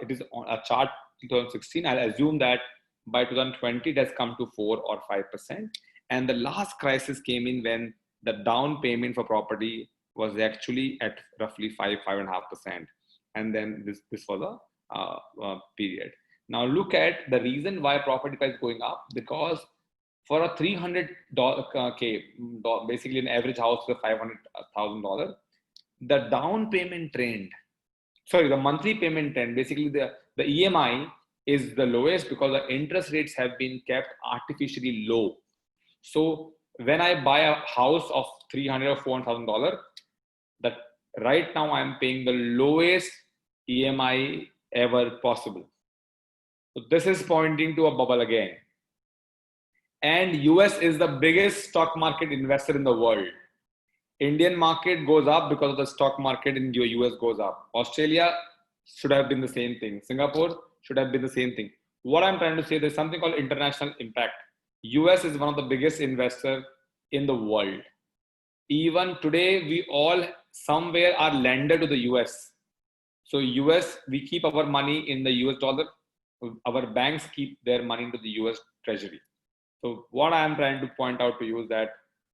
Speaker 2: it is on a chart 2016. I'll assume that by 2020 it has come to 4 or 5%. And the last crisis came in when the down payment for property was actually at roughly 5.5%. And then this was a period. Now look at the reason why property price is going up, because for a $300K, basically an average house with $500,000, the down payment trend, the monthly payment trend, basically the EMI is the lowest because the interest rates have been kept artificially low. So when I buy a house of $300,000 or $400,000, that right now I'm paying the lowest EMI ever possible. So this is pointing to a bubble again. And US is the biggest stock market investor in the world. Indian market goes up because of the stock market in the US goes up. Australia should have been the same thing. Singapore should have been the same thing. What I'm trying to say, there's something called international impact. US is one of the biggest investors in the world. Even today, we all somewhere are lender to the US. So US, we keep our money in the US dollar. Our banks keep their money into the US treasury. So what I am trying to point out to you is that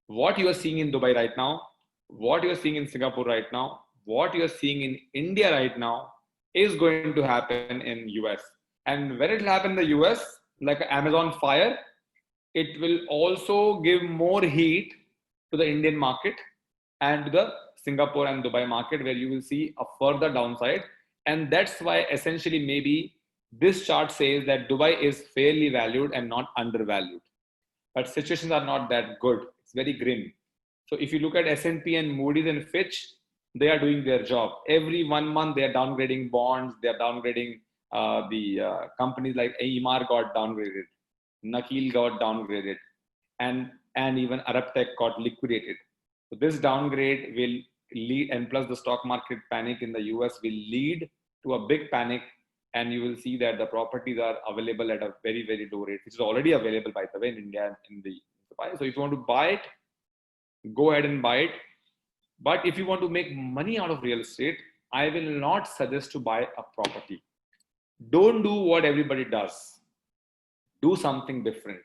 Speaker 2: what you are seeing in Dubai right now, what you are seeing in Singapore right now, what you are seeing in India right now is going to happen in US. And when it will happen in the US, like Amazon fire, it will also give more heat to the Indian market and to the Singapore and Dubai market, where you will see a further downside. And that's why essentially maybe This chart says that Dubai is fairly valued and not undervalued. But situations are not that good. It's very grim. So if you look at S&P and Moody's and Fitch, they are doing their job. Every 1 month, they are downgrading bonds. They are downgrading the companies like Emaar got downgraded, Nakheel got downgraded, and even Arabtech got liquidated. So this downgrade will lead, and plus the stock market panic in the US will lead to a big panic, and you will see that the properties are available at a very, very low rate, which is already available, by the way, in India in the Dubai. So if you want to buy it, go ahead and buy it. But if you want to make money out of real estate, I will not suggest to buy a property. Don't do what everybody does. Do something different.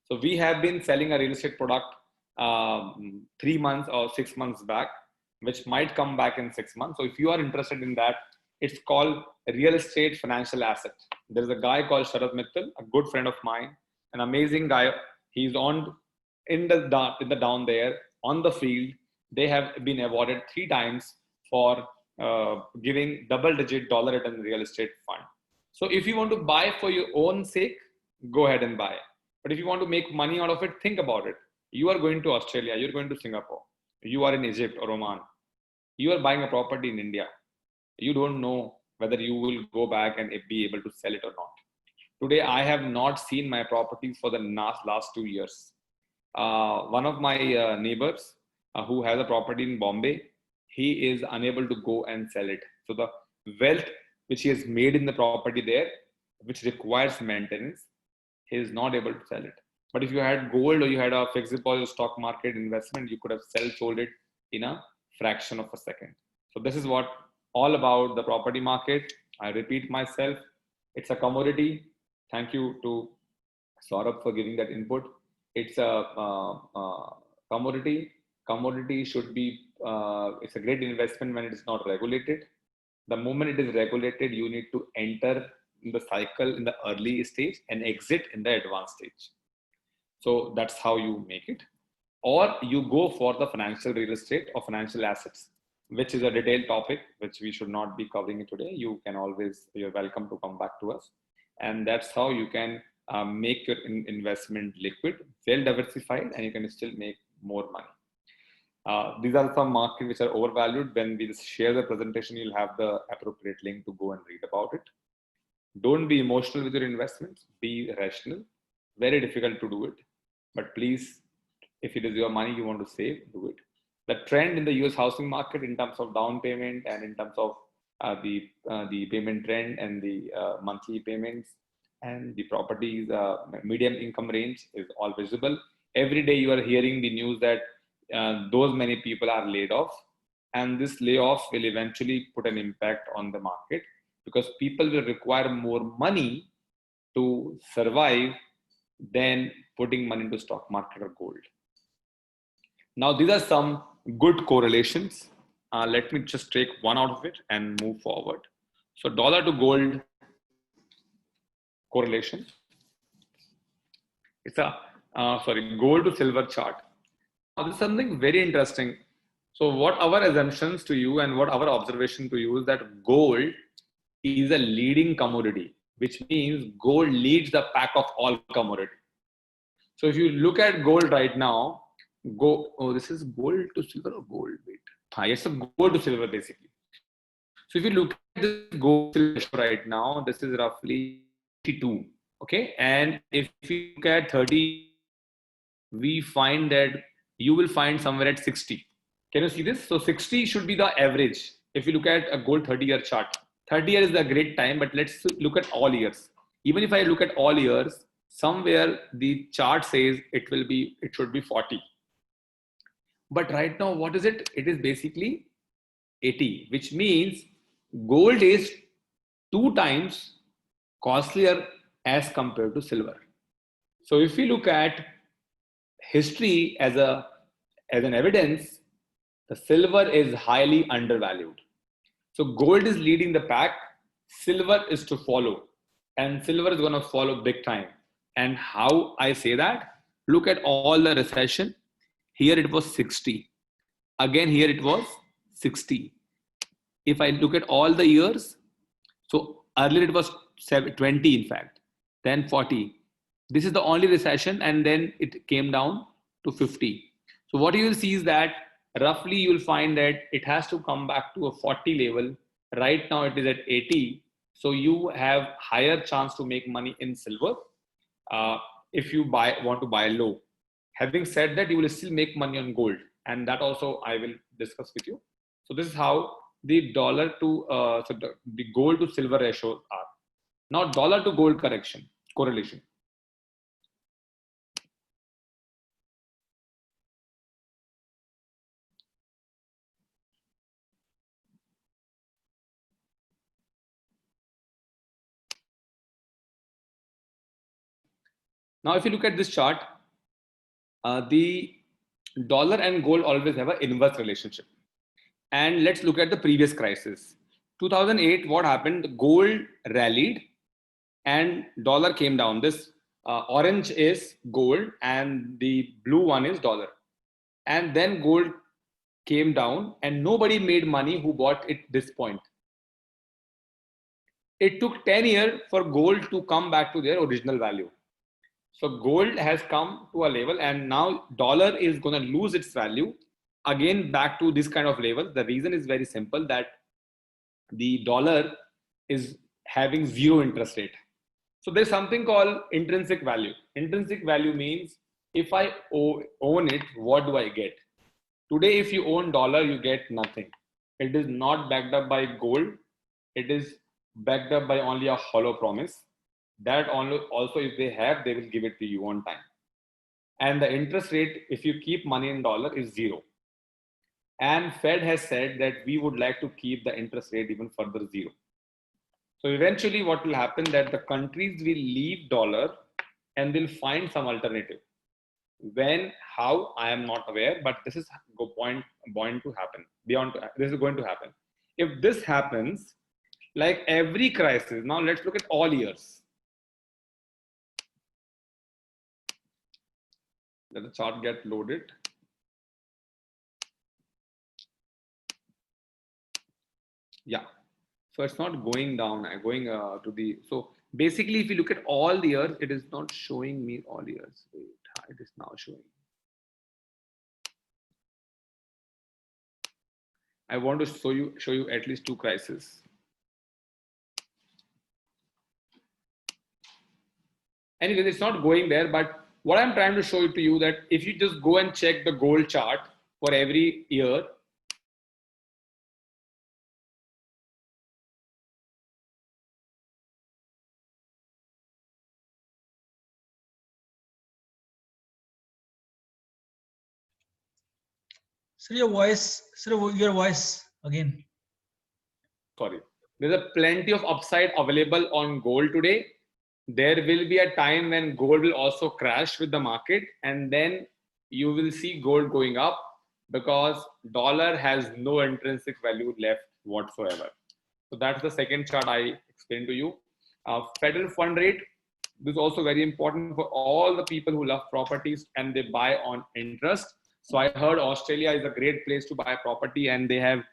Speaker 2: So we have been selling a real estate product 3 months or 6 months back, which might come back in 6 months. So if you are interested in that, it's called real estate financial asset. There's a guy called Sharad Mittal, a good friend of mine, an amazing guy. He's on in the down there on the field. They have been awarded 3 times for giving double-digit dollar return real estate fund. So if you want to buy for your own sake, go ahead and buy. But if you want to make money out of it, think about it. You are going to Australia, you're going to Singapore, you are in Egypt or Oman, you are buying a property in India. You don't know whether you will go back and be able to sell it or not. Today, I have not seen my properties for the last 2 years. One of my neighbors who has a property in Bombay, he is unable to go and sell it. So the wealth which he has made in the property there, which requires maintenance, he is not able to sell it. But if you had gold or you had a fixed deposit stock market investment, you could have sold it in a fraction of a second. So this is what all about the property market. I repeat myself, it's a commodity. Thank you to Saurabh for giving that input. It's a commodity. Commodity should be, it's a great investment when it is not regulated. The moment it is regulated, you need to enter in the cycle in the early stage and exit in the advanced stage. So that's how you make it. Or you go for the financial real estate or financial assets, which is a detailed topic, which we should not be covering today. You can always, you're welcome to come back to us. And that's how you can make your investment liquid, well diversified, and you can still make more money. These are some markets which are overvalued. When we share the presentation, you'll have the appropriate link to go and read about it. Don't be emotional with your investments, be rational. Very difficult to do it, but please, if it is your money you want to save, do it. The trend in the US housing market in terms of down payment and in terms of the payment trend and the monthly payments and the properties medium income range is all visible. Every day you are hearing the news that those many people are laid off, and this layoff will eventually put an impact on the market because people will require more money to survive than putting money into stock market or gold. Now, these are some good correlations. Let me just take one out of it and move forward. So dollar to gold correlation. It's a, gold to silver chart. Now, this is something very interesting. So what our assumptions to you and what our observation to you is that gold is a leading commodity, which means gold leads the pack of all commodities. So if you look at gold right now, this is gold to silver or gold? Wait. Yes, gold to silver basically. So if you look at this gold to silver right now, this is roughly 52. Okay. And if you look at 30, we find that you will find somewhere at 60. Can you see this? So 60 should be the average. If you look at a gold 30-year chart, 30 years is a great time, but let's look at all years. Even if I look at all years, somewhere the chart says it should be 40. But right now, what is it? It is basically 80, which means gold is 2 times costlier as compared to silver. So if we look at history as an evidence, the silver is highly undervalued. So gold is leading the pack, silver is to follow, and silver is going to follow big time. And how I say that? Look at all the recession. Here it was 60. Again, here it was 60. If I look at all the years, so earlier it was 20 in fact, then 40. This is the only recession, and then it came down to 50. So what you will see is that roughly you will find that it has to come back to a 40 level. Right now it is at 80. So you have higher chance to make money in silver if you want to buy low. Having said that, you will still make money on gold, and that also I will discuss with you. So this is how the dollar to the gold to silver ratios are. Now dollar to gold correlation. Now if you look at this chart, the dollar and gold always have an inverse relationship. And let's look at the previous crisis. 2008, what happened? Gold rallied and dollar came down. This orange is gold and the blue one is dollar. And then gold came down and nobody made money who bought it this point. It took 10 years for gold to come back to their original value. So gold has come to a level and now dollar is going to lose its value again back to this kind of level. The reason is very simple, that the dollar is having zero interest rate. So there's something called intrinsic value. Intrinsic value means if I own it, what do I get? Today, if you own dollar, you get nothing. It is not backed up by gold. It is backed up by only a hollow promise. That also if they have, they will give it to you on time. And the interest rate, if you keep money in dollar, is zero. And Fed has said that we would like to keep the interest rate even further zero. So eventually what will happen, that the countries will leave dollar and they'll find some alternative. When, how, I am not aware, but this is going to happen. This is going to happen. If this happens, like every crisis, now let's look at all years. Let the chart get loaded. Yeah, so it's not going down. I'm going to the, so basically if you look at all the years, it is not showing me all years. Wait, it is now showing. I want to show you at least two crises. Anyway, it's not going there, but what I'm trying to show you to you that if you just go and check the gold chart for every year,
Speaker 6: Sir, your voice again.
Speaker 2: Sorry. There's a plenty of upside available on gold today. There will be a time when gold will also crash with the market, and then you will see gold going up because dollar has no intrinsic value left whatsoever. So that's the second chart I explained to you. Federal fund rate. This is also very important for all the people who love properties and they buy on interest. So I heard Australia is a great place to buy property and they have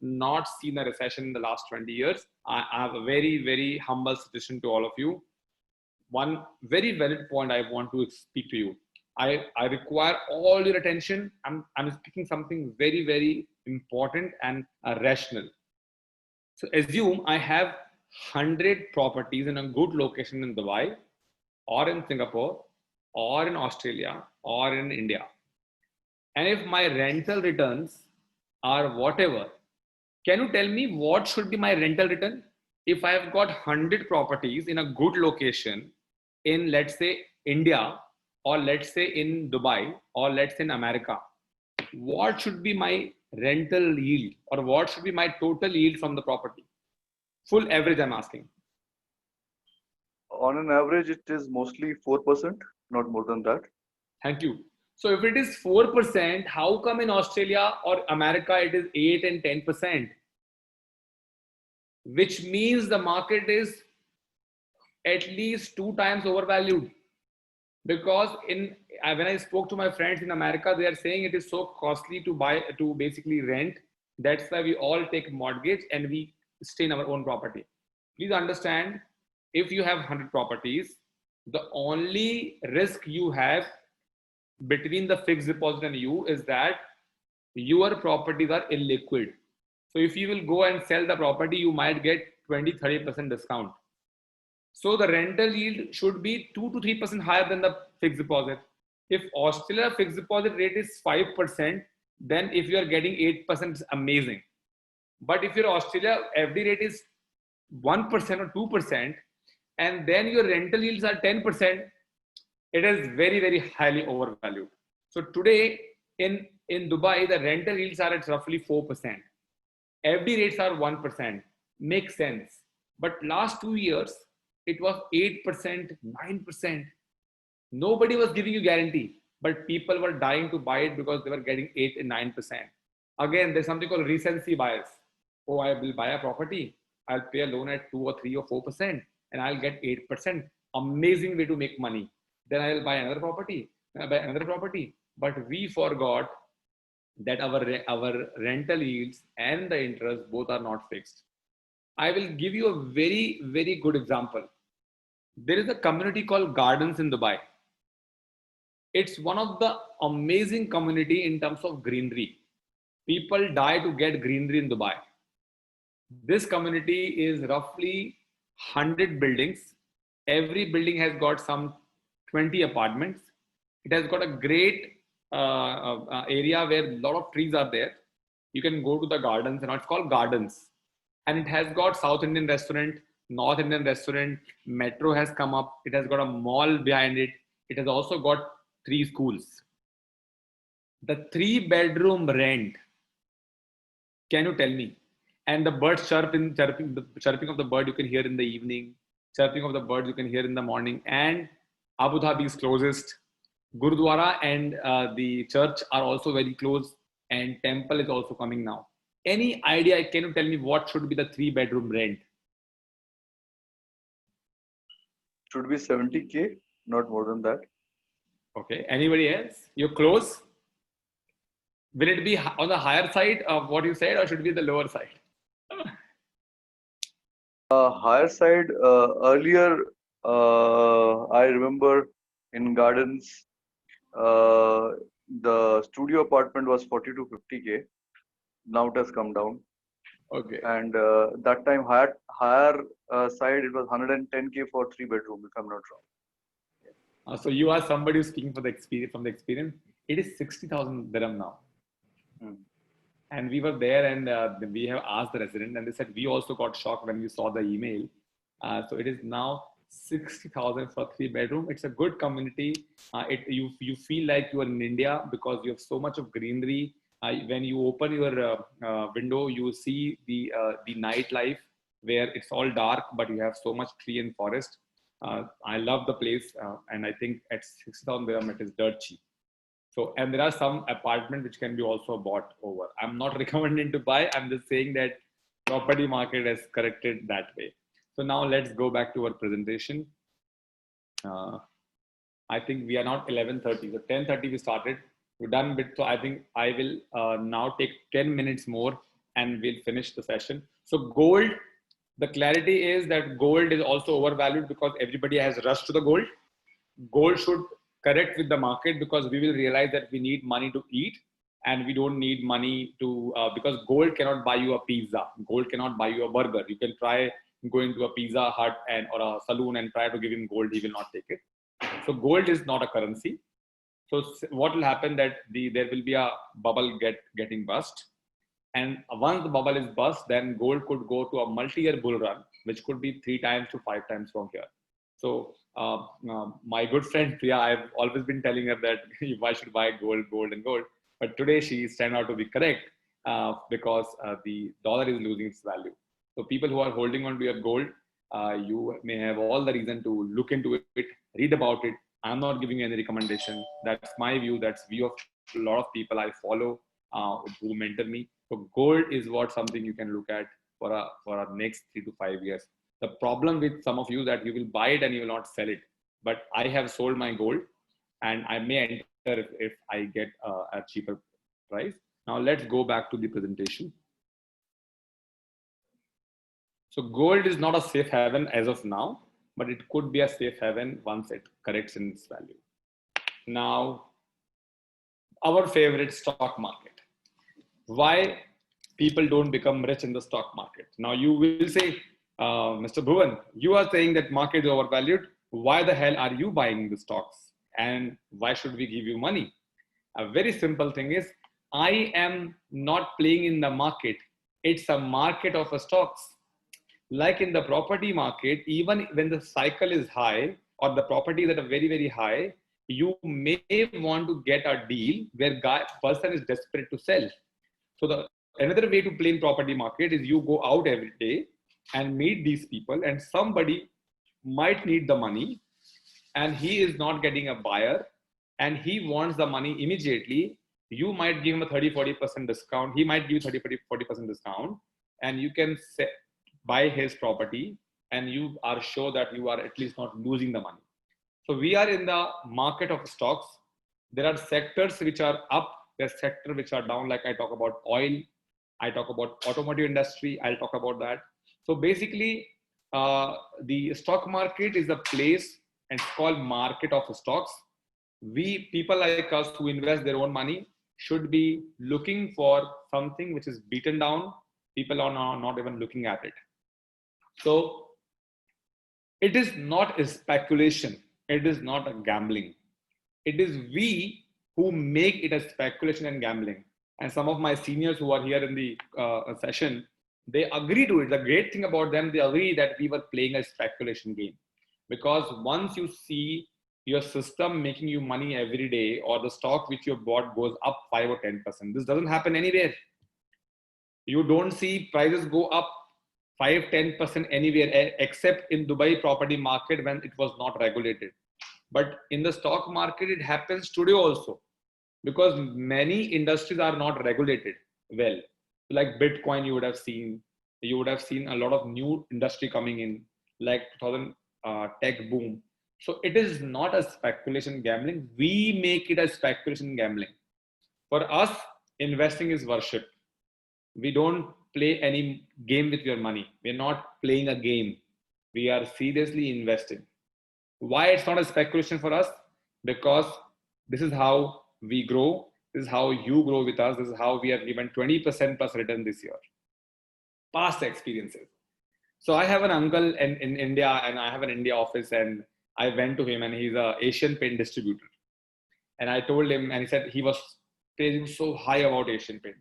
Speaker 2: not seen a recession in the last 20 years. I have a very, very humble suggestion to all of you. One very valid point I want to speak to you. I require all your attention. I'm speaking something very, very important and rational. So assume I have 100 properties in a good location in Dubai or in Singapore or in Australia or in India. And if my rental returns are whatever, can you tell me what should be my rental return? If I have got 100 properties in a good location in, let's say, India, or let's say in Dubai, or let's say in America, what should be my rental yield, or what should be my total yield from the property? Full average I'm asking.
Speaker 5: On an average, it is mostly 4%, not more than that.
Speaker 2: Thank you. So if it is 4%, how come in Australia or America it is 8 and 10%? Which means the market is at least 2 times overvalued. Because when I spoke to my friends in America, they are saying it is so costly to basically rent. That's why we all take mortgage and we stay in our own property. Please understand, if you have 100 properties, the only risk you have between the fixed deposit and you is that your properties are illiquid. So if you will go and sell the property, you might get 20-30% discount. So the rental yield should be 2 to 3% higher than the fixed deposit. If Australia fixed deposit rate is 5%, then if you are getting 8%, it's amazing. But if your Australia FD rate is 1% or 2%, and then your rental yields are 10%, it is very, very highly overvalued. So today in Dubai, the rental yields are at roughly 4%. FD rates are 1%. Makes sense. But last 2 years, it was 8%, 9%. Nobody was giving you guarantee, but people were dying to buy it because they were getting 8 and 9%. Again, there's something called recency bias. Oh, I will buy a property. I'll pay a loan at 2 or 3 or 4% and I'll get 8%. Amazing way to make money. Then I'll buy another property. But we forgot that our rental yields and the interest both are not fixed. I will give you a very, very good example. There is a community called Gardens in Dubai. It's one of the amazing community in terms of greenery. People die to get greenery in Dubai. This community is roughly 100 buildings. Every building has got some 20 apartments. It has got a great area where a lot of trees are there. You can go to the gardens, and it's called Gardens. And it has got South Indian restaurant, North Indian restaurant, metro has come up. It has got a mall behind it. It has also got 3 schools. The 3-bedroom rent, can you tell me? And the birds chirping, the chirping of the bird you can hear in the evening, chirping of the birds you can hear in the morning. And Abu Dhabi is closest. Gurudwara and the church are also very close, and temple is also coming now. Any idea? Can you tell me what should be the 3-bedroom rent?
Speaker 5: Should be 70K, not more than that.
Speaker 2: Okay. Anybody else? You're close. Will it be on the higher side of what you said, or should it be the lower side?
Speaker 5: Higher side, earlier, I remember in Gardens, the studio apartment was 40 to 50K. Now it has come down.
Speaker 2: Okay.
Speaker 5: And that time higher side, it was 110K for 3-bedroom, if I'm not wrong.
Speaker 2: So you are somebody who's speaking for the experience, from the experience. It is 60,000 dirham now. And we were there, and we have asked the resident, and they said we also got shocked when we saw the email. So it is now 60,000 for 3-bedroom. It's a good community. You feel like you are in India because you have so much of greenery. When you open your window, you see the nightlife where it's all dark, but you have so much tree and forest. I love the place, and I think at 60,000 dirham it is dirt cheap. So, and there are some apartments which can be also bought over. I'm not recommending to buy. I'm just saying that property market has corrected that way. So now let's go back to our presentation. I think we are now 11:30. So 10:30 we started. We're done with. So I think I will now take 10 minutes more and we'll finish the session. So gold, the clarity is that gold is also overvalued because everybody has rushed to the gold. Gold should correct with the market because we will realize that we need money to eat and we don't need money to, because gold cannot buy you a pizza. Gold cannot buy you a burger. You can try going to a Pizza Hut or a saloon and try to give him gold. He will not take it. So gold is not a currency. So what will happen that there will be a bubble getting burst. And once the bubble is burst, then gold could go to a multi-year bull run, which could be 3 times to 5 times from here. So my good friend Priya, I've always been telling her that I should buy gold. But today she's turned out to be correct because the dollar is losing its value. So people who are holding on to your gold, you may have all the reason to look into it, read about it. I'm not giving you any recommendation. That's my view. That's view of a lot of people I follow who mentor me. So gold is something you can look at for our next 3 to 5 years. The problem with some of you that you will buy it and you will not sell it. But I have sold my gold and I may enter if I get a cheaper price. Now let's go back to the presentation. So gold is not a safe haven as of now. but it could be a safe haven once it corrects in its value. Now, our favorite stock market. Why people don't become rich in the stock market? Now you will say, Mr. Bhuvan, you are saying that market is overvalued. Why the hell are you buying the stocks? And why should we give you money? A very simple thing is, I am not playing in the market. It's a market of stocks. Like in the property market, even when the cycle is high or the property that are very, very high, you may want to get a deal where person is desperate to sell. So another way to play in property market is you go out every day and meet these people, and somebody might need the money and he is not getting a buyer and he wants the money immediately. You might give him a 30-40% discount. He might give 30-40% discount, and you can buy his property, and you are sure that you are at least not losing the money. So we are in the market of stocks. There are sectors which are up, there are sectors which are down. Like I talk about oil, I talk about automotive industry, I'll talk about that. So basically, the stock market is a place, and it's called market of stocks. We, people like us who invest their own money, should be looking for something which is beaten down. People are not even looking at it. So it is not a speculation. It is not a gambling. It is we who make it a speculation and gambling. And some of my seniors who are here in the session, they agree to it. The great thing about them, they agree that we were playing a speculation game. Because once you see your system making you money every day, or the stock which you bought goes up 5 or 10%, this doesn't happen anywhere. You don't see prices go up 5-10% anywhere except in Dubai property market when it was not regulated. But in the stock market, it happens today also, because many industries are not regulated well. Like Bitcoin, you would have seen a lot of new industry coming in, like 2000 tech boom. So it is not a speculation gambling. We make it a speculation gambling. For us, investing is worship. We don't play any game with your money. We're not playing a game. We are seriously investing. Why it's not a speculation for us? Because this is how we grow. This is how you grow with us. This is how we have given 20% plus return this year. Past experiences. So I have an uncle in India, and I have an India office, and I went to him, and he's an Asian Paint distributor. And I told him, and he said he was praising so high about Asian Paint.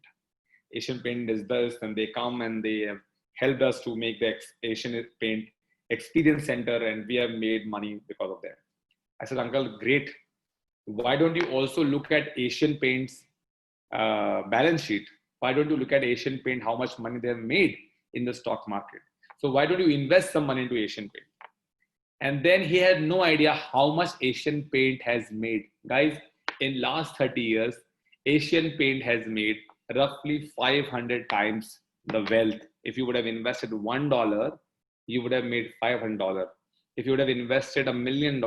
Speaker 2: Asian Paint is this, and they come and they have helped us to make the Asian Paint experience center, and we have made money because of that. I said, Uncle, great. Why don't you also look at Asian Paint's balance sheet? Why don't you look at Asian Paint, how much money they have made in the stock market? So why don't you invest some money into Asian Paint? And then he had no idea how much Asian Paint has made. Guys, in last 30 years, Asian Paint has made roughly 500 times the wealth. If you would have invested $1, you would have made $500. If you would have invested $1 million,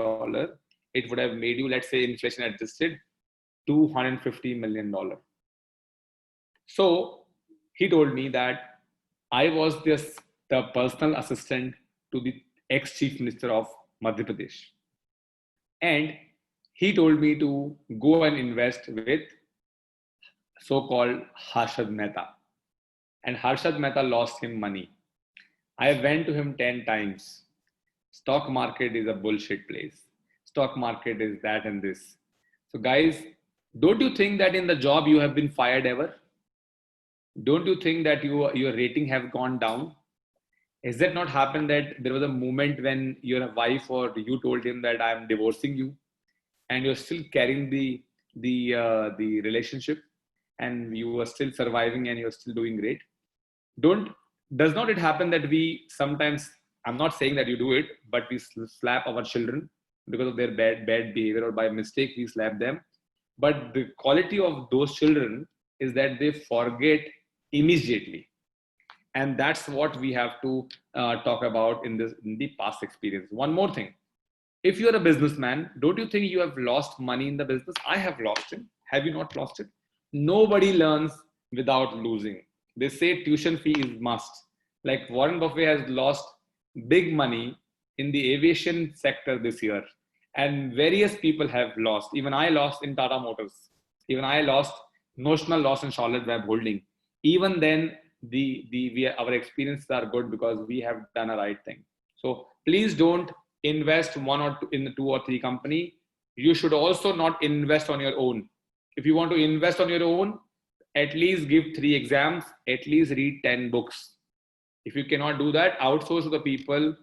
Speaker 2: it would have made you, let's say inflation adjusted, $250 million. So he told me that I was the personal assistant to the ex-chief minister of Madhya Pradesh. And he told me to go and invest with so-called Harshad Mehta. And Harshad Mehta lost him money. I went to him 10 times. Stock market is a bullshit place. Stock market is that and this. So guys, don't you think that in the job you have been fired ever? Don't you think that your rating have gone down? Has that not happened that there was a moment when your wife or you told him that I am divorcing you, and you're still carrying the relationship, and you are still surviving and you're still doing great? Does not it happen that we sometimes, I'm not saying that you do it, but we slap our children because of their bad behavior, or by mistake we slap them. But the quality of those children is that they forget immediately. And that's what we have to talk about in the past experience. One more thing. If you're a businessman, don't you think you have lost money in the business? I have lost it. Have you not lost it? Nobody learns without losing. They say tuition fee is must. Like Warren Buffett has lost big money in the aviation sector this year, and various people have lost. Even I lost in Tata Motors. Even I lost notional loss in Charlotte Web Holding. Even then, our experiences are good because we have done a right thing. So please don't invest one or two in the 2 or 3 company. You should also not invest on your own. If you want to invest on your own, at least give 3 exams, at least read 10 books. If you cannot do that, outsource to the people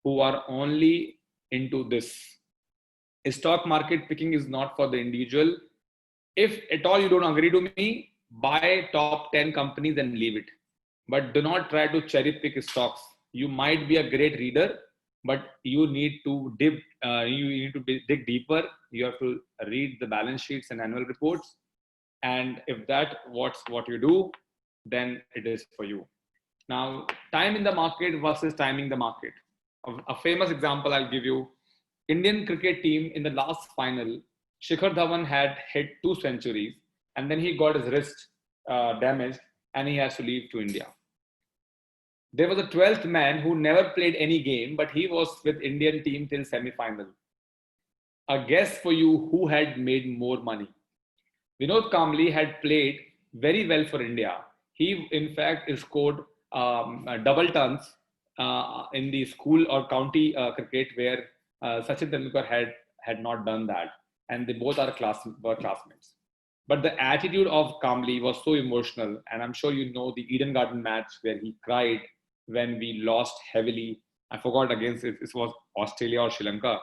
Speaker 2: who are only into this. Stock market picking is not for the individual. If at all you don't agree to me, buy top 10 companies and leave it. But do not try to cherry pick stocks. You might be a great reader, but you need to dig deeper. You have to read the balance sheets and annual reports. And if that's what you do, then it is for you. Now, time in the market versus timing the market. A famous example I'll give you. Indian cricket team in the last final, Shikhar Dhawan had hit 2 centuries, and then he got his wrist damaged and he has to leave to India. There was a 12th man who never played any game, but he was with Indian team till semi-final. A guess for you who had made more money. Vinod Kambli had played very well for India. He, in fact, scored double tons in the school or county cricket, where Sachin Tendulkar had not done that, and they both were classmates. But the attitude of Kambli was so emotional, and I'm sure you know the Eden Garden match where he cried when we lost heavily. I forgot against it was Australia or Sri Lanka,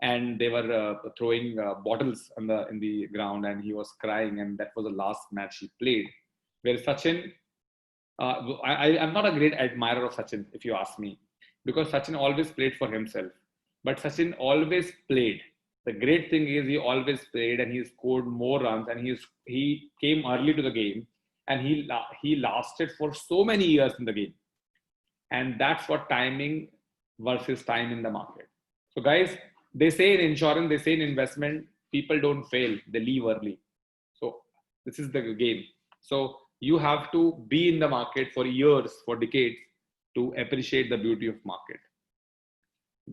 Speaker 2: and they were throwing bottles in the ground, and he was crying, and that was the last match he played. Where Sachin, I'm not a great admirer of Sachin, if you ask me, because Sachin always played for himself. But Sachin always played. The great thing is he always played, and he scored more runs, and he came early to the game, and he lasted for so many years in the game. And that's what timing versus time in the market. So guys, they say in insurance, they say in investment, people don't fail, they leave early. So this is the game. So you have to be in the market for years, for decades, to appreciate the beauty of market.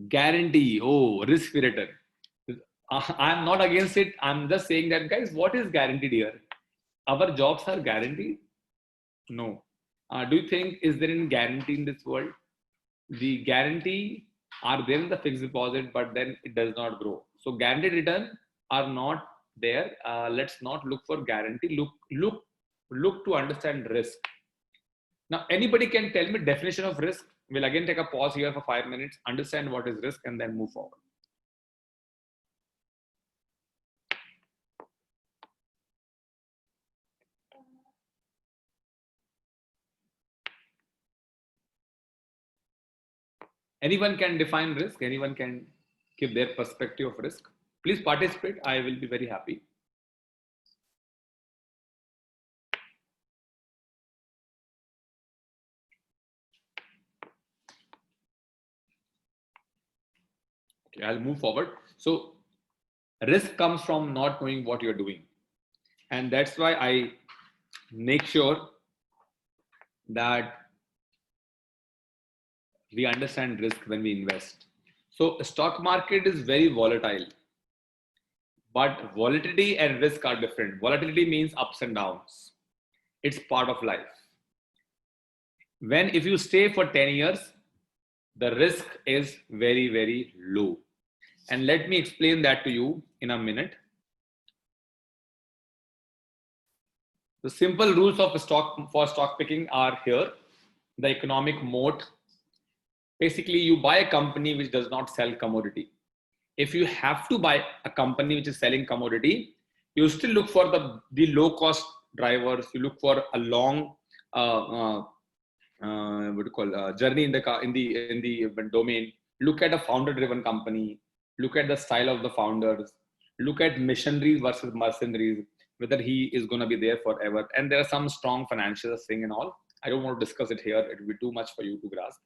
Speaker 2: Guarantee, risk return. I'm not against it. I'm just saying that, guys, what is guaranteed here? Our jobs are guaranteed? No. Do you think, is there any guarantee in this world? The guarantee are there in the fixed deposit, but then it does not grow. So guaranteed return are not there. Let's not look for guarantee. Look to understand risk. Now, anybody can tell me definition of risk. We'll again take a pause here for 5 minutes, understand what is risk, and then move forward. Anyone can define risk. Anyone can give their perspective of risk. Please participate. I will be very happy. Okay, I'll move forward. So risk comes from not knowing what you're doing. And that's why I make sure that we understand risk when we invest. So stock market is very volatile, but volatility and risk are different. Volatility means ups and downs. It's part of life. If you stay for 10 years, the risk is very, very low. And let me explain that to you in a minute. The simple rules of stock picking are here. The economic moat. Basically, you buy a company which does not sell commodity. If you have to buy a company which is selling commodity, you still look for the low cost drivers. You look for a long journey in the domain. Look at a founder driven company. Look at the style of the founders. Look at missionaries versus mercenaries, whether he is going to be there forever. And there are some strong financial thing and all. I don't want to discuss it here. It will be too much for you to grasp.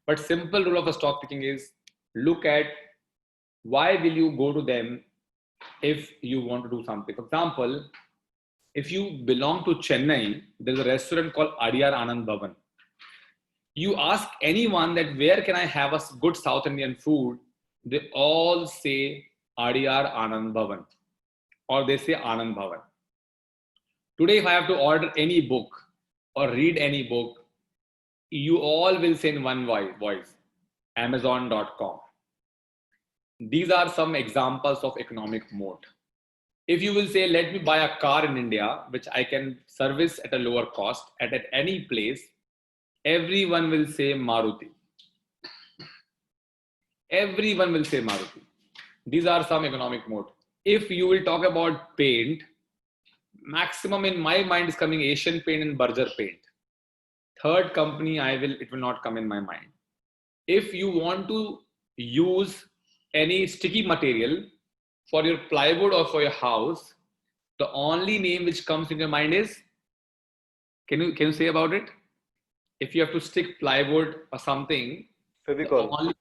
Speaker 2: But simple rule of a stock picking is look at why will you go to them if you want to do something. For example, if you belong to Chennai, there's a restaurant called Adiyar Anand Bhavan. You ask anyone that where can I have a good South Indian food, they all say Adiyar Anand Bhavan, or they say Anand Bhavan. Today, if I have to order any book or read any book, you all will say in one voice, Amazon.com. These are some examples of economic moat. If you will say, let me buy a car in India, which I can service at a lower cost at any place, everyone will say Maruti. Everyone will say Maruti. These are some economic moat. If you will talk about paint, maximum in my mind is coming Asian Paint and Berger Paint. Third company, it will not come in my mind. If you want to use any sticky material for your plywood or for your house, the only name which comes in your mind is, can you say about it? If you have to stick plywood or something,
Speaker 5: Fevicol.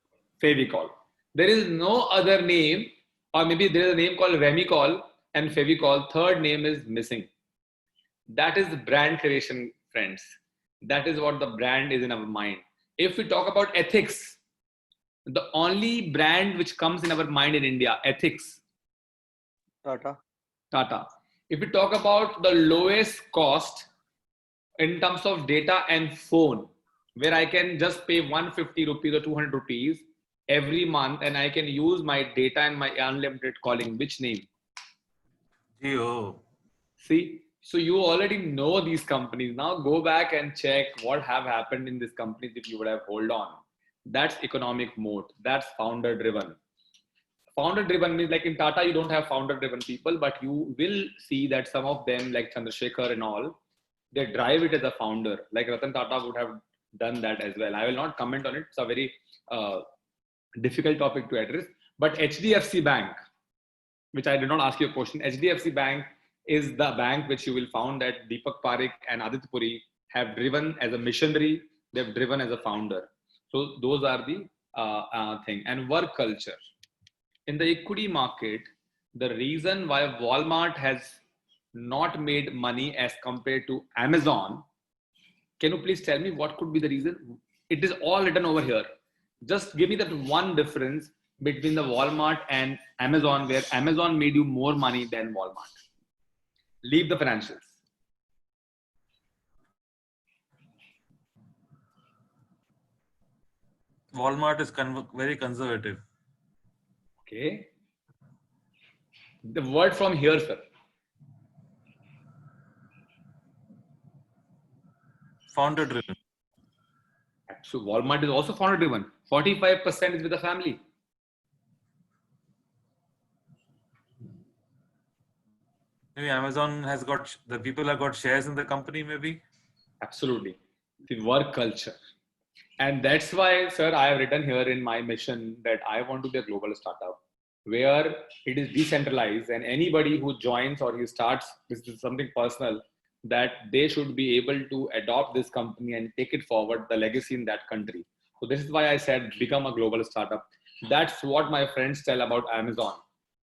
Speaker 2: Fevicol. There is no other name, or maybe there is a name called Remicol and Fevicol. Third name is missing. That is brand creation, friends. That is what the brand is in our mind. If we talk about ethics, the only brand which comes in our mind in India, ethics, Tata. If we talk about the lowest cost in terms of data and phone, where I can just pay 150 rupees or 200 rupees every month and I can use my data and my unlimited calling, which name?
Speaker 7: Jio.
Speaker 2: See, so you already know these companies. Now go back and check what have happened in these companies if you would have hold on. That's economic moat. That's founder driven. Founder driven means like in Tata, you don't have founder driven people, but you will see that some of them like Chandrasekhar and all, they drive it as a founder. Like Ratan Tata would have done that as well. I will not comment on it. It's a very difficult topic to address. But HDFC Bank, which I did not ask you a question, HDFC Bank is the bank which you will find that Deepak Parekh and Aditya Puri have driven as a missionary. They've driven as a founder. So those are the thing. And work culture. In the equity market, the reason why Walmart has not made money as compared to Amazon, can you please tell me what could be the reason? It is all written over here. Just give me that one difference between the Walmart and Amazon, where Amazon made you more money than Walmart. Leave the financials.
Speaker 7: Walmart is very conservative.
Speaker 2: Okay. The word from here, sir.
Speaker 7: Founder driven.
Speaker 2: So Walmart is also founder driven. 45% is with the family.
Speaker 7: Maybe Amazon has got, the people have got shares in the company maybe.
Speaker 2: Absolutely. The work culture. And that's why, sir, I have written here in my mission that I want to be a global startup where it is decentralized and anybody who joins or he starts, this is something personal, that they should be able to adopt this company and take it forward, the legacy in that country. So this is why I said, become a global startup. That's what my friends tell about Amazon.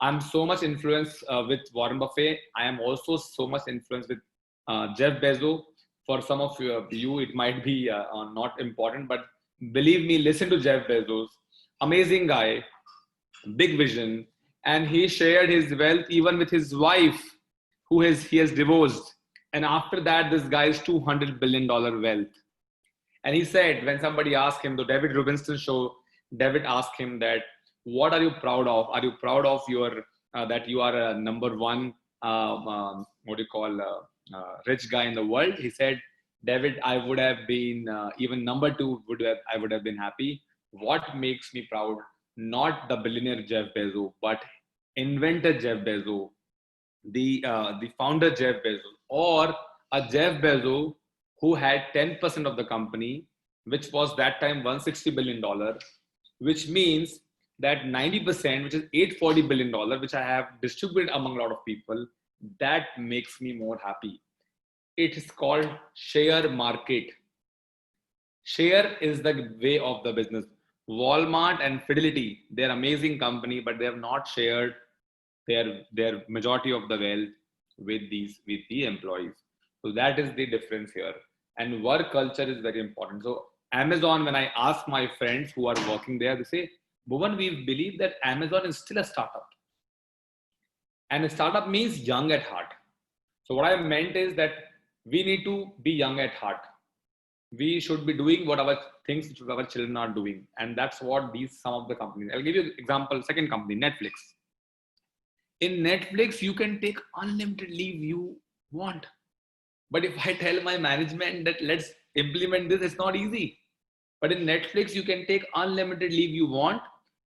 Speaker 2: I'm so much influenced with Warren Buffett. I am also so much influenced with Jeff Bezos. For some of you, it might be not important, but believe me, listen to Jeff Bezos. Amazing guy, big vision. And he shared his wealth even with his wife, he has divorced. And after that, this guy's $200 billion wealth. And he said, when somebody asked him, the David Rubenstein show, David asked him that, what are you proud of? Are you proud of your, that you are a number one, rich guy in the world? He said, David, I would have been, even number two, I would have been happy. What makes me proud? Not the billionaire Jeff Bezos, but inventor Jeff Bezos, the founder Jeff Bezos, or a Jeff Bezos who had 10% of the company, which was that time $160 billion, which means that 90%, which is $840 billion, which I have distributed among a lot of people, that makes me more happy. It is called share market. Share is the way of the business. Walmart and Fidelity, they're amazing company, but they have not shared their majority of the wealth with the employees. So that is the difference here. And work culture is very important. So Amazon, when I ask my friends who are working there, they say, Bhuvan, we believe that Amazon is still a startup. And a startup means young at heart. So what I meant is that we need to be young at heart. We should be doing whatever things which our children are doing. And that's what some of the companies, I'll give you an example, second company, Netflix. In Netflix, you can take unlimited leave you want. But if I tell my management that let's implement this, it's not easy. But in Netflix, you can take unlimited leave you want,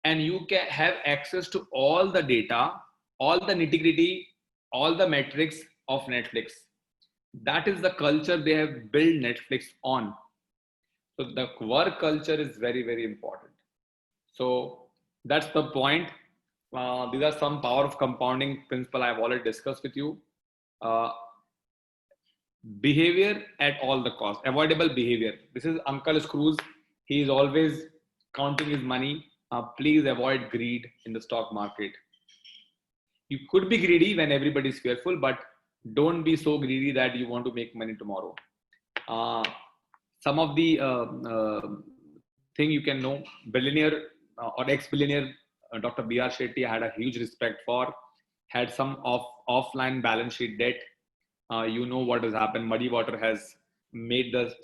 Speaker 2: and you can have access to all the data, all the nitty-gritty, all the metrics of Netflix. That is the culture they have built Netflix on. So the work culture is very, very important. So that's the point. These are some power of compounding principle I've already discussed with you. Behavior at all the cost, avoidable behavior. This is Uncle Scrooge. He is always counting his money. Please avoid greed in the stock market. You could be greedy when everybody is fearful, but don't be so greedy that you want to make money tomorrow. Some of the thing you can know, billionaire or ex-billionaire Dr. B.R. Shetty, I had a huge respect for, had some offline balance sheet debt. You know what has happened. Muddy Water has made the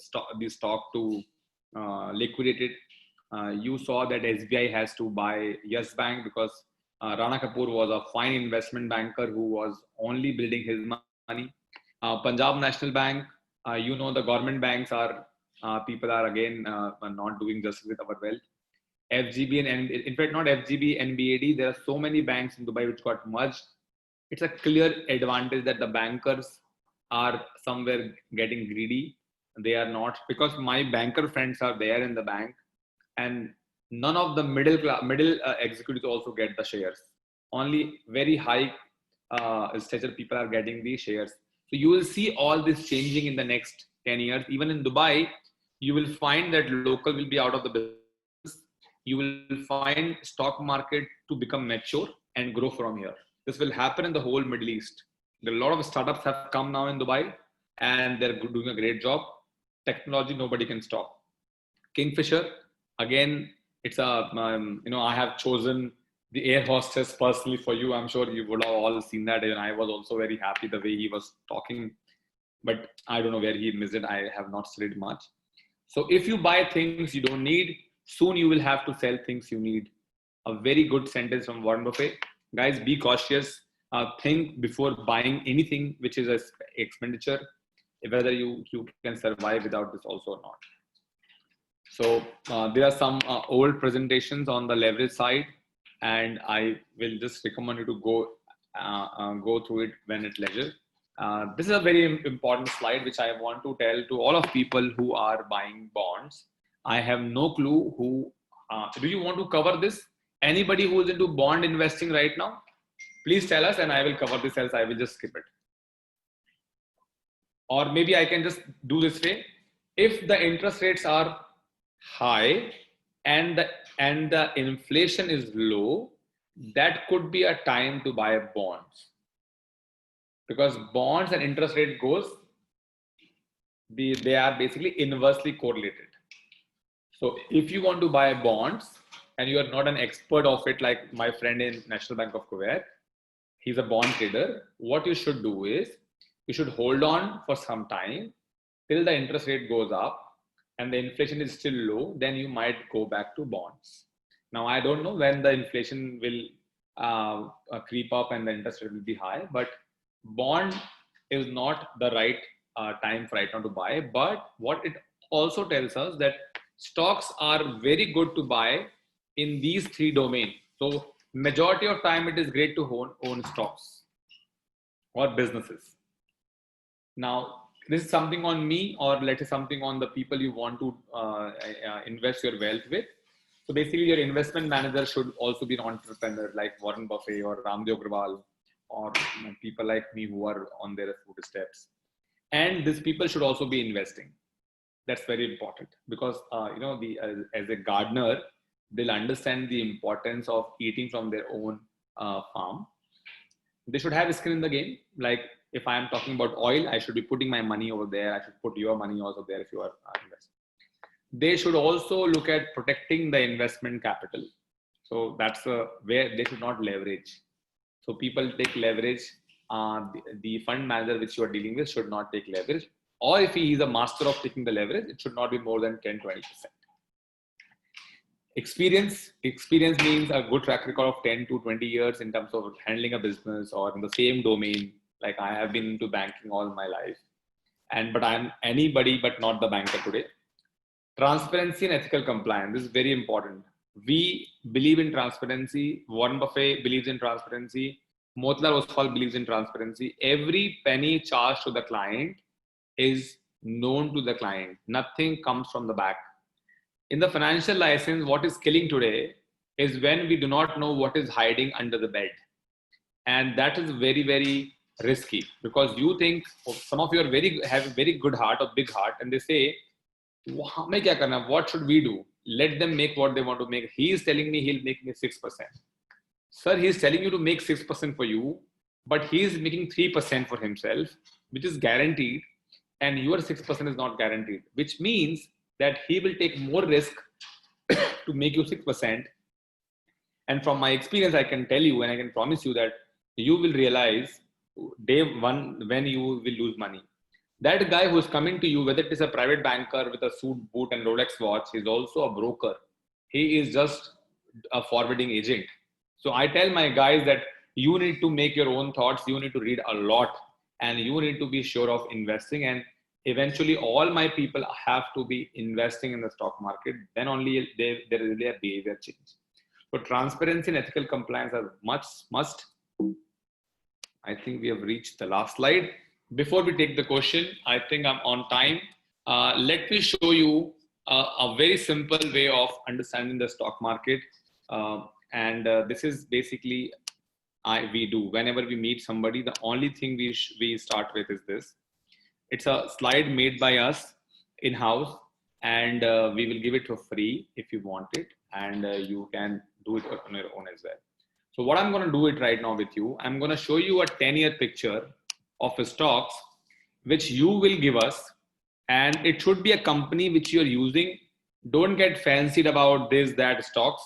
Speaker 2: stock to liquidate it. You saw that SBI has to buy Yes Bank because Rana Kapoor was a fine investment banker who was only building his money. Punjab National Bank, you know, the government banks are, people are again not doing justice with our wealth. FGB and in fact not FGB, NBAD, there are so many banks in Dubai which got merged. It's a clear advantage that the bankers are somewhere getting greedy. They are not, because my banker friends are there in the bank, and none of the middle executives also get the shares. Only very high stature people are getting the shares. So you will see all this changing in the next 10 years. Even in Dubai, you will find that local will be out of the business. You will find stock market to become mature and grow from here. This will happen in the whole Middle East. There are a lot of startups have come now in Dubai, and they're doing a great job. Technology, nobody can stop. Kingfisher, again, it's a, I have chosen the air hostess personally for you. I'm sure you would have all seen that, and I was also very happy the way he was talking, but I don't know where he missed it. I have not studied much. So if you buy things you don't need, soon you will have to sell things you need. A very good sentence from Warren Buffett. Guys, be cautious. Think before buying anything which is an expenditure, whether you can survive without this also or not. So there are some old presentations on the leverage side, and I will just recommend you to go through it when at leisure. This is a very important slide which I want to tell to all of people who are buying bonds. I have no clue who, do you want to cover this? Anybody who is into bond investing right now? Please tell us and I will cover this, else I will just skip it. Or maybe I can just do this way. If the interest rates are high and the inflation is low, that could be a time to buy bonds. Because bonds and interest rate goes, they are basically inversely correlated. So if you want to buy bonds and you are not an expert of it, like my friend in National Bank of Kuwait, he's a bond trader. What you should do is you should hold on for some time till the interest rate goes up and the inflation is still low. Then you might go back to bonds. Now, I don't know when the inflation will creep up and the interest rate will be high, but bond is not the right time right now to buy. But what it also tells us that stocks are very good to buy in these three domains. So majority of time it is great to own stocks or businesses. Now, this is something on me, or let's say something on the people you want to invest your wealth with. So basically your investment manager should also be an entrepreneur like Warren Buffett or Ramdev Agrawal, or people like me who are on their footsteps. And these people should also be investing. That's very important because, as a gardener, they'll understand the importance of eating from their own farm. They should have skin in the game. Like if I am talking about oil, I should be putting my money over there. I should put your money also there if you are investing. they should also look at protecting the investment capital. So that's where they should not leverage. So people take leverage. The fund manager which you are dealing with should not take leverage. Or if he is a master of taking the leverage, it should not be more than 10-20%. Experience means a good track record of 10 to 20 years in terms of handling a business or in the same domain. Like I have been into banking all my life, but I'm anybody but not the banker today. Transparency and ethical compliance, this is very important. We believe in transparency. Warren Buffett believes in transparency. Motilal Oswal believes in transparency. Every penny charged to the client is known to the client. Nothing comes from the back. In the financial license, what is killing today is when we do not know what is hiding under the bed. And that is very, very risky, because you think some of you have a very good heart or big heart, and they say, what should we do? Let them make what they want to make. He is telling me he'll make me 6%. Sir, he is telling you to make 6% for you, but he is making 3% for himself, which is guaranteed, and your 6% is not guaranteed, which means that he will take more risk to make you 6%. And from my experience, I can tell you, and I can promise you that you will realize day one when you will lose money. That guy who is coming to you, whether it is a private banker with a suit, boot, and Rolex watch, is also a broker. He is just a forwarding agent. So I tell my guys that you need to make your own thoughts. You need to read a lot, and you need to be sure of investing. And eventually, all my people have to be investing in the stock market. Then only there is really a behavior change. So transparency and ethical compliance are must. I think we have reached the last slide. Before we take the question, I think I'm on time. Let me show you a very simple way of understanding the stock market. This is basically we do. Whenever we meet somebody, the only thing we start with is this. It's a slide made by us in-house, and we will give it for free if you want it, and you can do it on your own as well. So what I'm going to do it right now with you, I'm going to show you a 10-year picture of stocks which you will give us, and it should be a company which you're using. Don't get fancied about this, that stocks.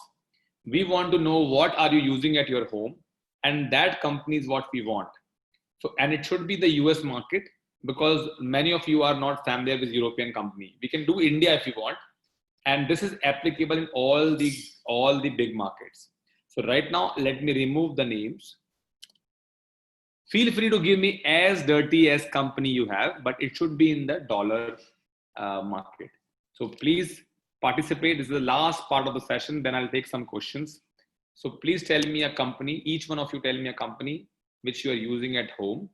Speaker 2: We want to know what are you using at your home, and that company is what we want. So, and it should be the US market, because many of you are not familiar with European company. We can do India if you want, and this is applicable in all the big markets. So right now, let me remove the names. Feel free to give me as dirty as company you have, but it should be in the dollar market. So please participate. This is the last part of the session. Then I'll take some questions. So please tell me a company. Each one of you tell me a company which you are using at home,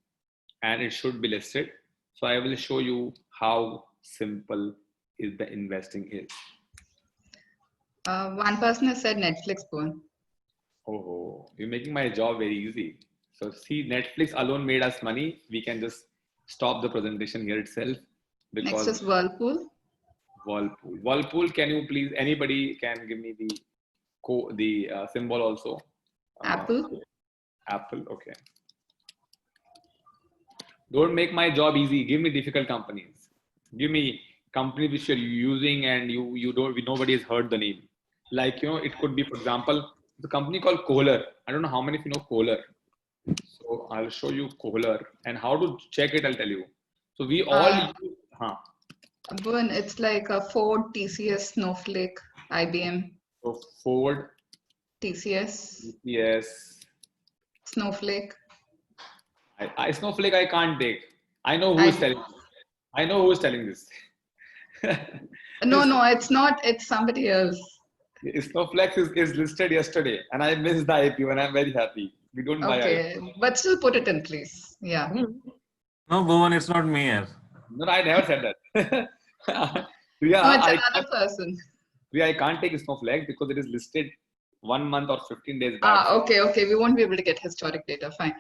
Speaker 2: and it should be listed. So I will show you how simple is the investing is.
Speaker 1: One person has said Netflix, Boon.
Speaker 2: Oh, you're making my job very easy. So see, Netflix alone made us money. We can just stop the presentation here itself. Because
Speaker 1: Next is Whirlpool.
Speaker 2: Whirlpool, can you please, anybody can give me the symbol also?
Speaker 1: Apple.
Speaker 2: Apple, okay. Don't make my job easy. Give me difficult companies. Give me companies which you're using and nobody has heard the name. Like, it could be, for example, the company called Kohler. I don't know how many of you know Kohler. So I'll show you Kohler, and how to check it, I'll tell you. So we all use,
Speaker 1: Boon, it's like a Ford, TCS, Snowflake, IBM.
Speaker 2: So Ford,
Speaker 1: TCS.
Speaker 2: yes.
Speaker 1: Snowflake.
Speaker 2: Snowflake I can't take. I know who is telling this. I know who is telling this.
Speaker 1: No, it's not. It's somebody else.
Speaker 2: Snowflake is listed yesterday, and I missed the IPO, and I'm very happy. We don't buy
Speaker 1: Okay, but still put it in, please. Yeah.
Speaker 7: No, Bhuvan, it's not me. Yaar.
Speaker 2: No, I never said that.
Speaker 1: No, it's another person.
Speaker 2: I can't take Snowflake because it is listed 1 month or 15 days back.
Speaker 1: Okay. We won't be able to get historic data. Fine.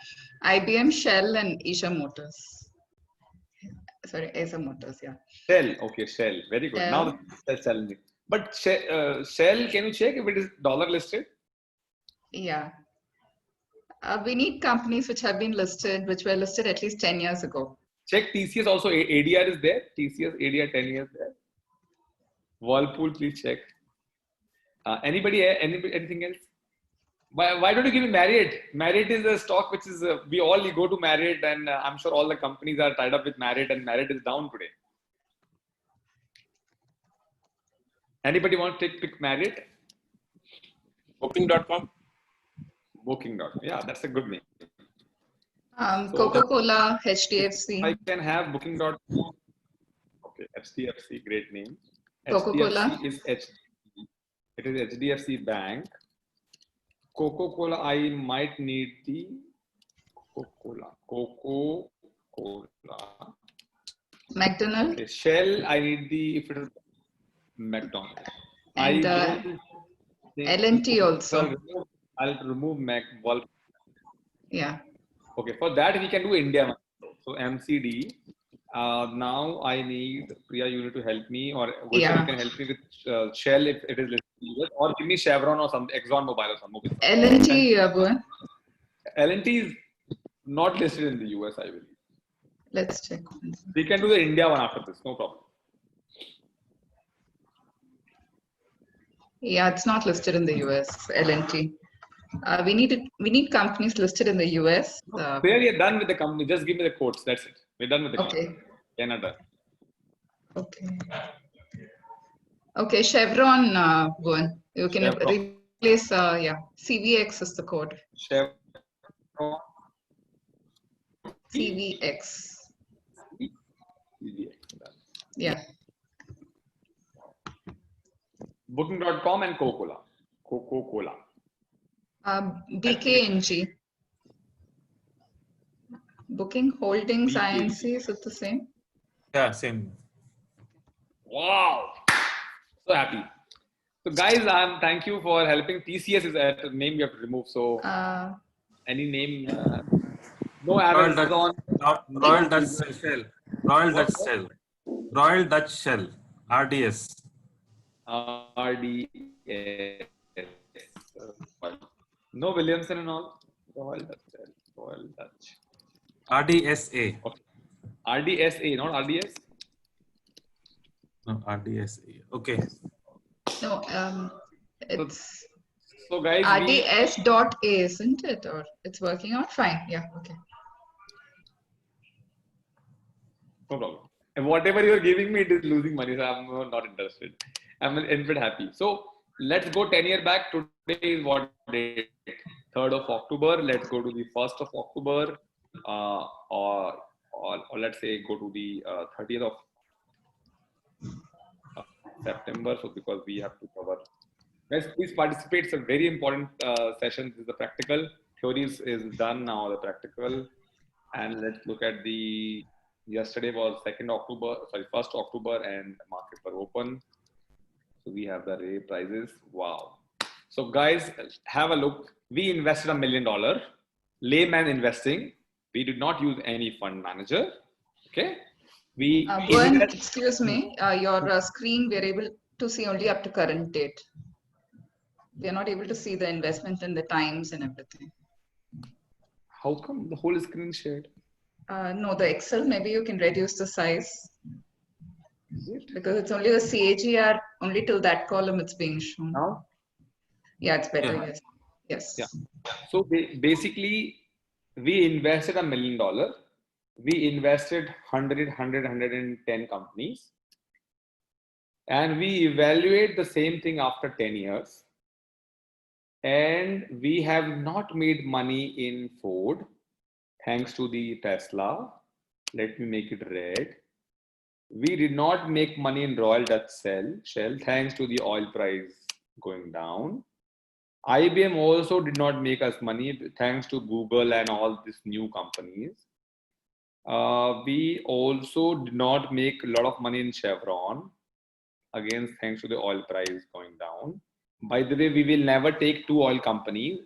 Speaker 1: IBM, Shell, and Isha Motors. Sorry, Acer Motors. Yeah.
Speaker 2: Shell. Okay, Shell. Very good. Now that's challenging. But Shell, can you check if it is dollar listed?
Speaker 1: Yeah. We need companies which have been listed, which were listed at least 10 years ago.
Speaker 2: Check TCS also. ADR is there. TCS ADR 10 years there. Whirlpool, please check. Anybody? Anything else? Why don't you give me Marriott? Marriott is a stock which is we all go to Marriott, and I'm sure all the companies are tied up with Marriott, and Marriott is down today. Anybody want to pick Marriott?
Speaker 3: Booking.com.
Speaker 2: Booking.com. Yeah, that's a good name.
Speaker 1: Coca-Cola, HDFC.
Speaker 2: I can have Booking.com. Okay, HDFC, great name.
Speaker 1: Coca-Cola.
Speaker 2: HDFC is it is HDFC Bank. Coca-Cola, I might need the Coca-Cola.
Speaker 1: McDonald's.
Speaker 2: Okay, Shell, I need the, if it is McDonald's.
Speaker 1: And L&T also.
Speaker 2: I'll remove Whirlpool.
Speaker 1: Yeah.
Speaker 2: Okay, for that we can do India. So MCD. Now I need Priya. You need to help me, or you can help me with Shell if it is listed in the US, or give me Chevron or some Exxon Mobil or something.
Speaker 1: L&T, Bhuvan.
Speaker 2: L&T is not listed in the US, I believe.
Speaker 1: Let's check.
Speaker 2: We can do the India one after this. No problem.
Speaker 1: Yeah, it's not listed in the US. L&T. We need companies listed in the US.
Speaker 2: Priya, we are done with the company. Just give me the quotes. That's it. We're done with the company. Canada.
Speaker 1: Okay. Okay, Chevron, Bhuvan. You can replace, CVX is the code.
Speaker 2: Chevron.
Speaker 1: CVX. Yeah.
Speaker 2: Booking.com and Coca-Cola. Coca-Cola.
Speaker 1: BKNG. Booking Holdings INC, is it the same?
Speaker 7: Yeah, same.
Speaker 2: Wow. So happy. So guys, thank you for helping. TCS is a name we have to remove. So any name? No Amazon.
Speaker 7: Royal Dutch Shell. Royal Dutch Shell. Royal Dutch Shell. RDS.
Speaker 2: RDS. No Williamson and all. Royal Dutch Shell. Royal Dutch.
Speaker 7: RDSA.
Speaker 2: Okay. RDSA, not RDS.
Speaker 7: No, RDSA. Okay.
Speaker 1: No, it's
Speaker 2: so guys.
Speaker 1: RDS.A, isn't it? Or it's working out fine. Yeah. Okay.
Speaker 2: No problem. And whatever you are giving me, it is losing money. So I'm not interested. I'm in bit happy. So let's go 10 years back. Today is what date? 3rd of October. Let's go to the 1st of October. Or let's say go to the 30th of September. So because we have to cover. Guys, please participate. It's a very important session. This is the practical. Theories is done now. The practical. And let's look at the. Yesterday was 1st October, and the markets were open. So we have the Ray prices. Wow. So guys, have a look. We invested $1 million. Layman investing. We did not use any fund manager. Okay.
Speaker 1: Excuse me. Your screen, we're able to see only up to current date. We are not able to see the investment in the times and everything.
Speaker 2: How come the whole screen shared?
Speaker 1: No, the Excel, maybe you can reduce the size. Because it's only the CAGR, only till that column it's being shown.
Speaker 2: Now?
Speaker 1: Yeah, it's better.
Speaker 7: Yeah.
Speaker 1: Yes.
Speaker 2: Yeah. So basically, we invested $1 million. We invested 110 companies. And we evaluate the same thing after 10 years. And we have not made money in Ford, thanks to the Tesla. Let me make it red. We did not make money in Royal Dutch Shell, thanks to the oil price going down. IBM also did not make us money, thanks to Google and all these new companies. We also did not make a lot of money in Chevron, again, thanks to the oil price going down. By the way, we will never take 2 oil companies,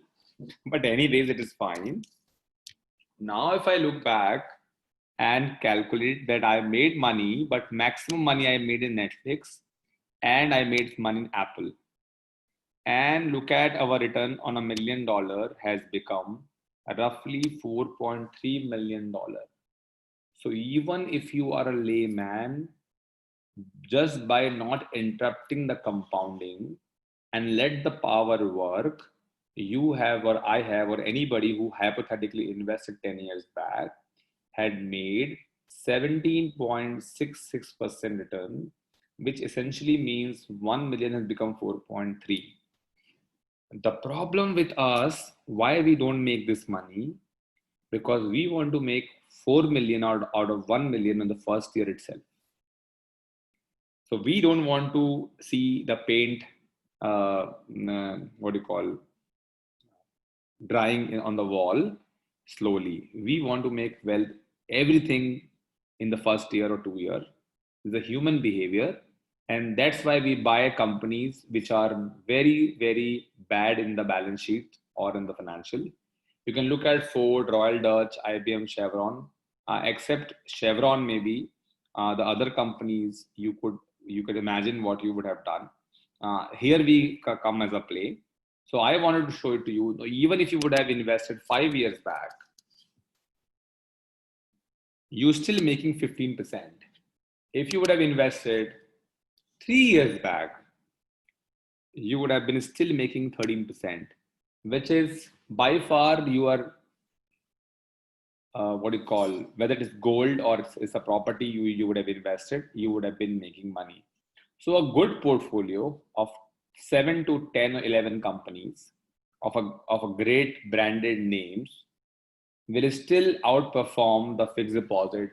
Speaker 2: but anyways, it is fine. Now, if I look back and calculate that I made money, but maximum money I made in Netflix, and I made money in Apple, and look at our return on $1 million has become roughly $4.3 million. So even if you are a layman, just by not interrupting the compounding and let the power work, you have, or I have, or anybody who hypothetically invested 10 years back had made 17.66% return, which essentially means 1 million has become 4.3. The problem with us, why we don't make this money, because we want to make 4 million out of 1 million in the first year itself. So we don't want to see the paint, drying on the wall slowly. We want to make wealth, everything in the first year or 2 years. It's a human behavior. And that's why we buy companies which are very, very bad in the balance sheet or in the financial. You can look at Ford, Royal Dutch, IBM, Chevron. Except Chevron, maybe the other companies you could imagine what you would have done. Here we come as a play. So I wanted to show it to you. Even if you would have invested 5 years back, you're still making 15%. If you would have invested 3 years back, you would have been still making 13%, which is by far your, whether it is gold or it's a property you would have invested, you would have been making money. So a good portfolio of 7 to 10 or 11 companies of a great branded names will still outperform the fixed deposit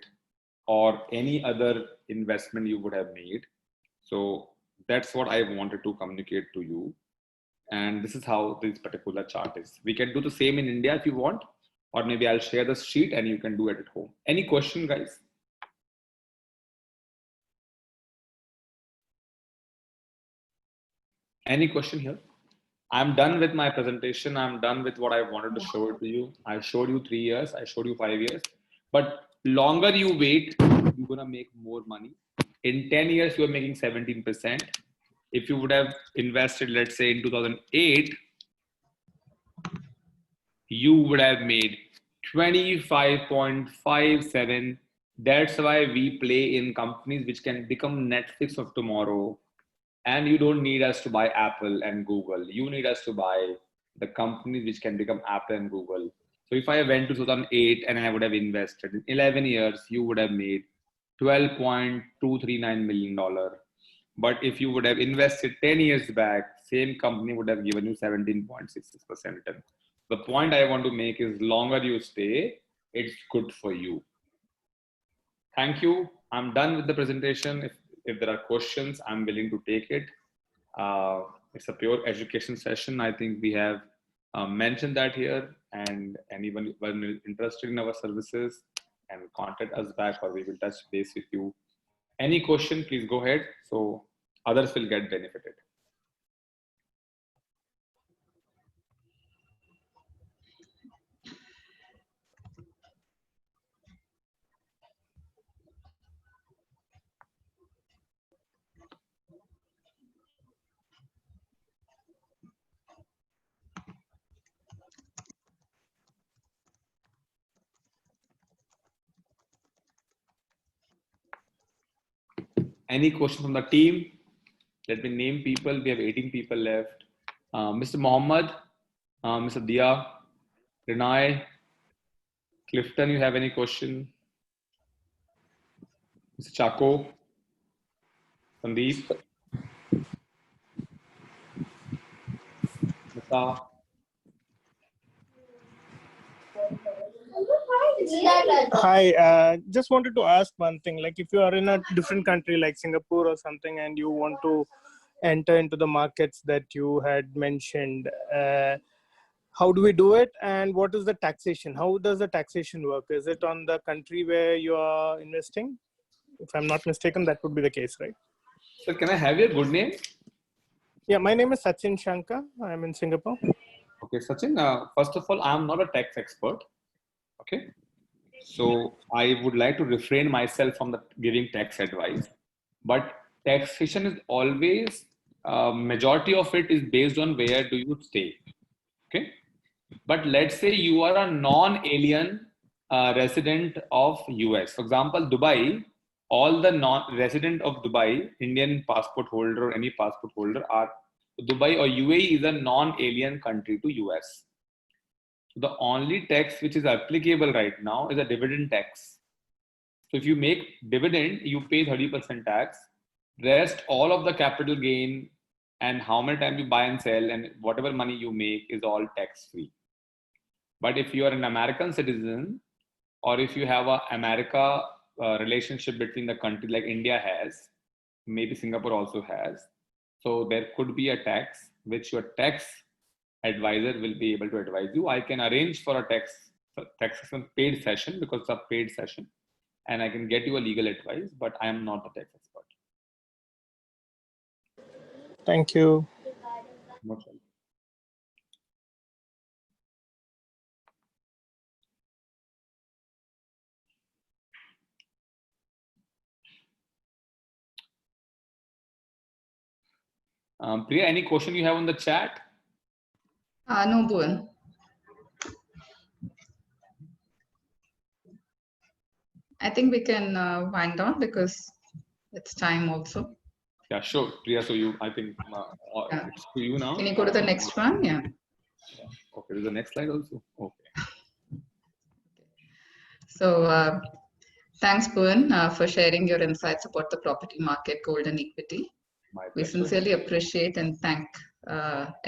Speaker 2: or any other investment you would have made. So that's what I wanted to communicate to you. And this is how this particular chart is. We can do the same in India if you want, or maybe I'll share the sheet and you can do it at home. Any question, guys? Any question here? I'm done with my presentation. I'm done with what I wanted to show it to you. I showed you 3 years. I showed you 5 years. But longer you wait, you're going to make more money. In 10 years, you're making 17%. If you would have invested, let's say in 2008, you would have made 25.57. That's why we play in companies which can become Netflix of tomorrow. And you don't need us to buy Apple and Google. You need us to buy the companies which can become Apple and Google. So if I went to 2008 and I would have invested in 11 years, you would have made $12.239 million. But if you would have invested 10 years back, same company would have given you 17.66% return. The point I want to make is longer you stay, it's good for you. Thank you. I'm done with the presentation. If there are questions, I'm willing to take it. It's a pure education session. I think we have mentioned that here, and anyone interested in our services and contact us back, or we will touch base with you. Any question, please go ahead, so others will get benefited. Any question from the team? Let me name people. We have 18 people left. Mr. Mohammed, Mr. Dia, Renai, Clifton, you have any question? Mr. Chaco, Sandeep, Mr.
Speaker 4: Hi, just wanted to ask one thing. Like, if you are in a different country like Singapore or something, and you want to enter into the markets that you had mentioned, how do we do it? And what is the taxation? How does the taxation work? Is it on the country where you are investing? If I'm not mistaken, that would be the case, right?
Speaker 2: So can I have your good name?
Speaker 4: Yeah, my name is Sachin Shankar. I'm in Singapore.
Speaker 2: Okay, Sachin, first of all, I'm not a tax expert. Okay. So I would like to refrain myself from giving tax advice. But taxation is always, majority of it is based on where do you stay. Okay. But let's say you are a non-alien resident of US. For example, Dubai all the non-resident of Dubai, Indian passport holder or any passport holder are Dubai or UAE is a non-alien country to US. So the only tax which is applicable right now is a dividend tax. So if you make dividend, you pay 30% tax. Rest, all of the capital gain and how many times you buy and sell and whatever money you make is all tax free. But if you are an American citizen, or if you have a America relationship between the country like India has, maybe Singapore also has. So there could be a tax which your tax advisor will be able to advise you. I can arrange for a tax paid session because it's a paid session, and I can get you a legal advice, but I am not a tax expert.
Speaker 4: Thank you.
Speaker 2: Most welcome. Priya, any question you have on the chat?
Speaker 1: No, Bhuvan. I think we can wind down because it's time also.
Speaker 2: Yeah, sure. Priya, so I think
Speaker 1: Yeah.
Speaker 2: it's to you now.
Speaker 1: Can you go to the next one? Yeah.
Speaker 2: Okay, there's the next slide also. Okay.
Speaker 1: So thanks, Bhuvan, for sharing your insights about the property market, gold and equity.
Speaker 2: My
Speaker 1: We
Speaker 2: pleasure.
Speaker 1: sincerely appreciate and thank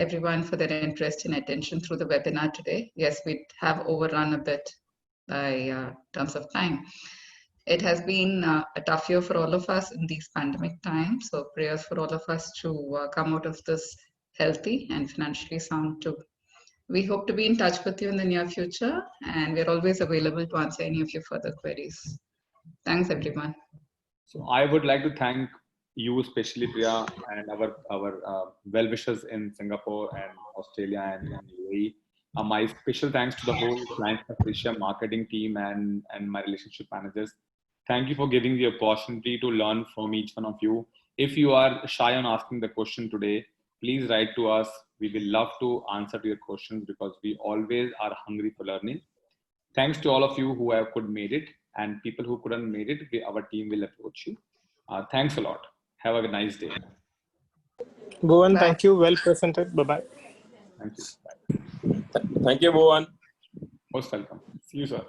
Speaker 1: everyone for their interest and attention through the webinar today. Yes, we have overrun a bit by terms of time. It has been a tough year for all of us in these pandemic times. So prayers for all of us to come out of this healthy and financially sound too. We hope to be in touch with you in the near future, and we're always available to answer any of your further queries. Thanks, everyone.
Speaker 2: So I would like to thank you, especially Priya, and our well-wishers in Singapore and Australia and UAE. My special thanks to the whole Client Asia marketing team and my relationship managers. Thank you for giving the opportunity to learn from each one of you. If you are shy on asking the question today, please write to us. We will love to answer to your questions because we always are hungry for learning. Thanks to all of you who could made it, and people who couldn't made it, our team will approach you. Thanks a lot. Have a nice day.
Speaker 4: Bhuvan,
Speaker 1: Bye.
Speaker 4: thank you. Well presented. Bye-bye.
Speaker 2: Thank you. Bye.
Speaker 3: Thank you, Bhuvan.
Speaker 2: Most welcome. See you, sir.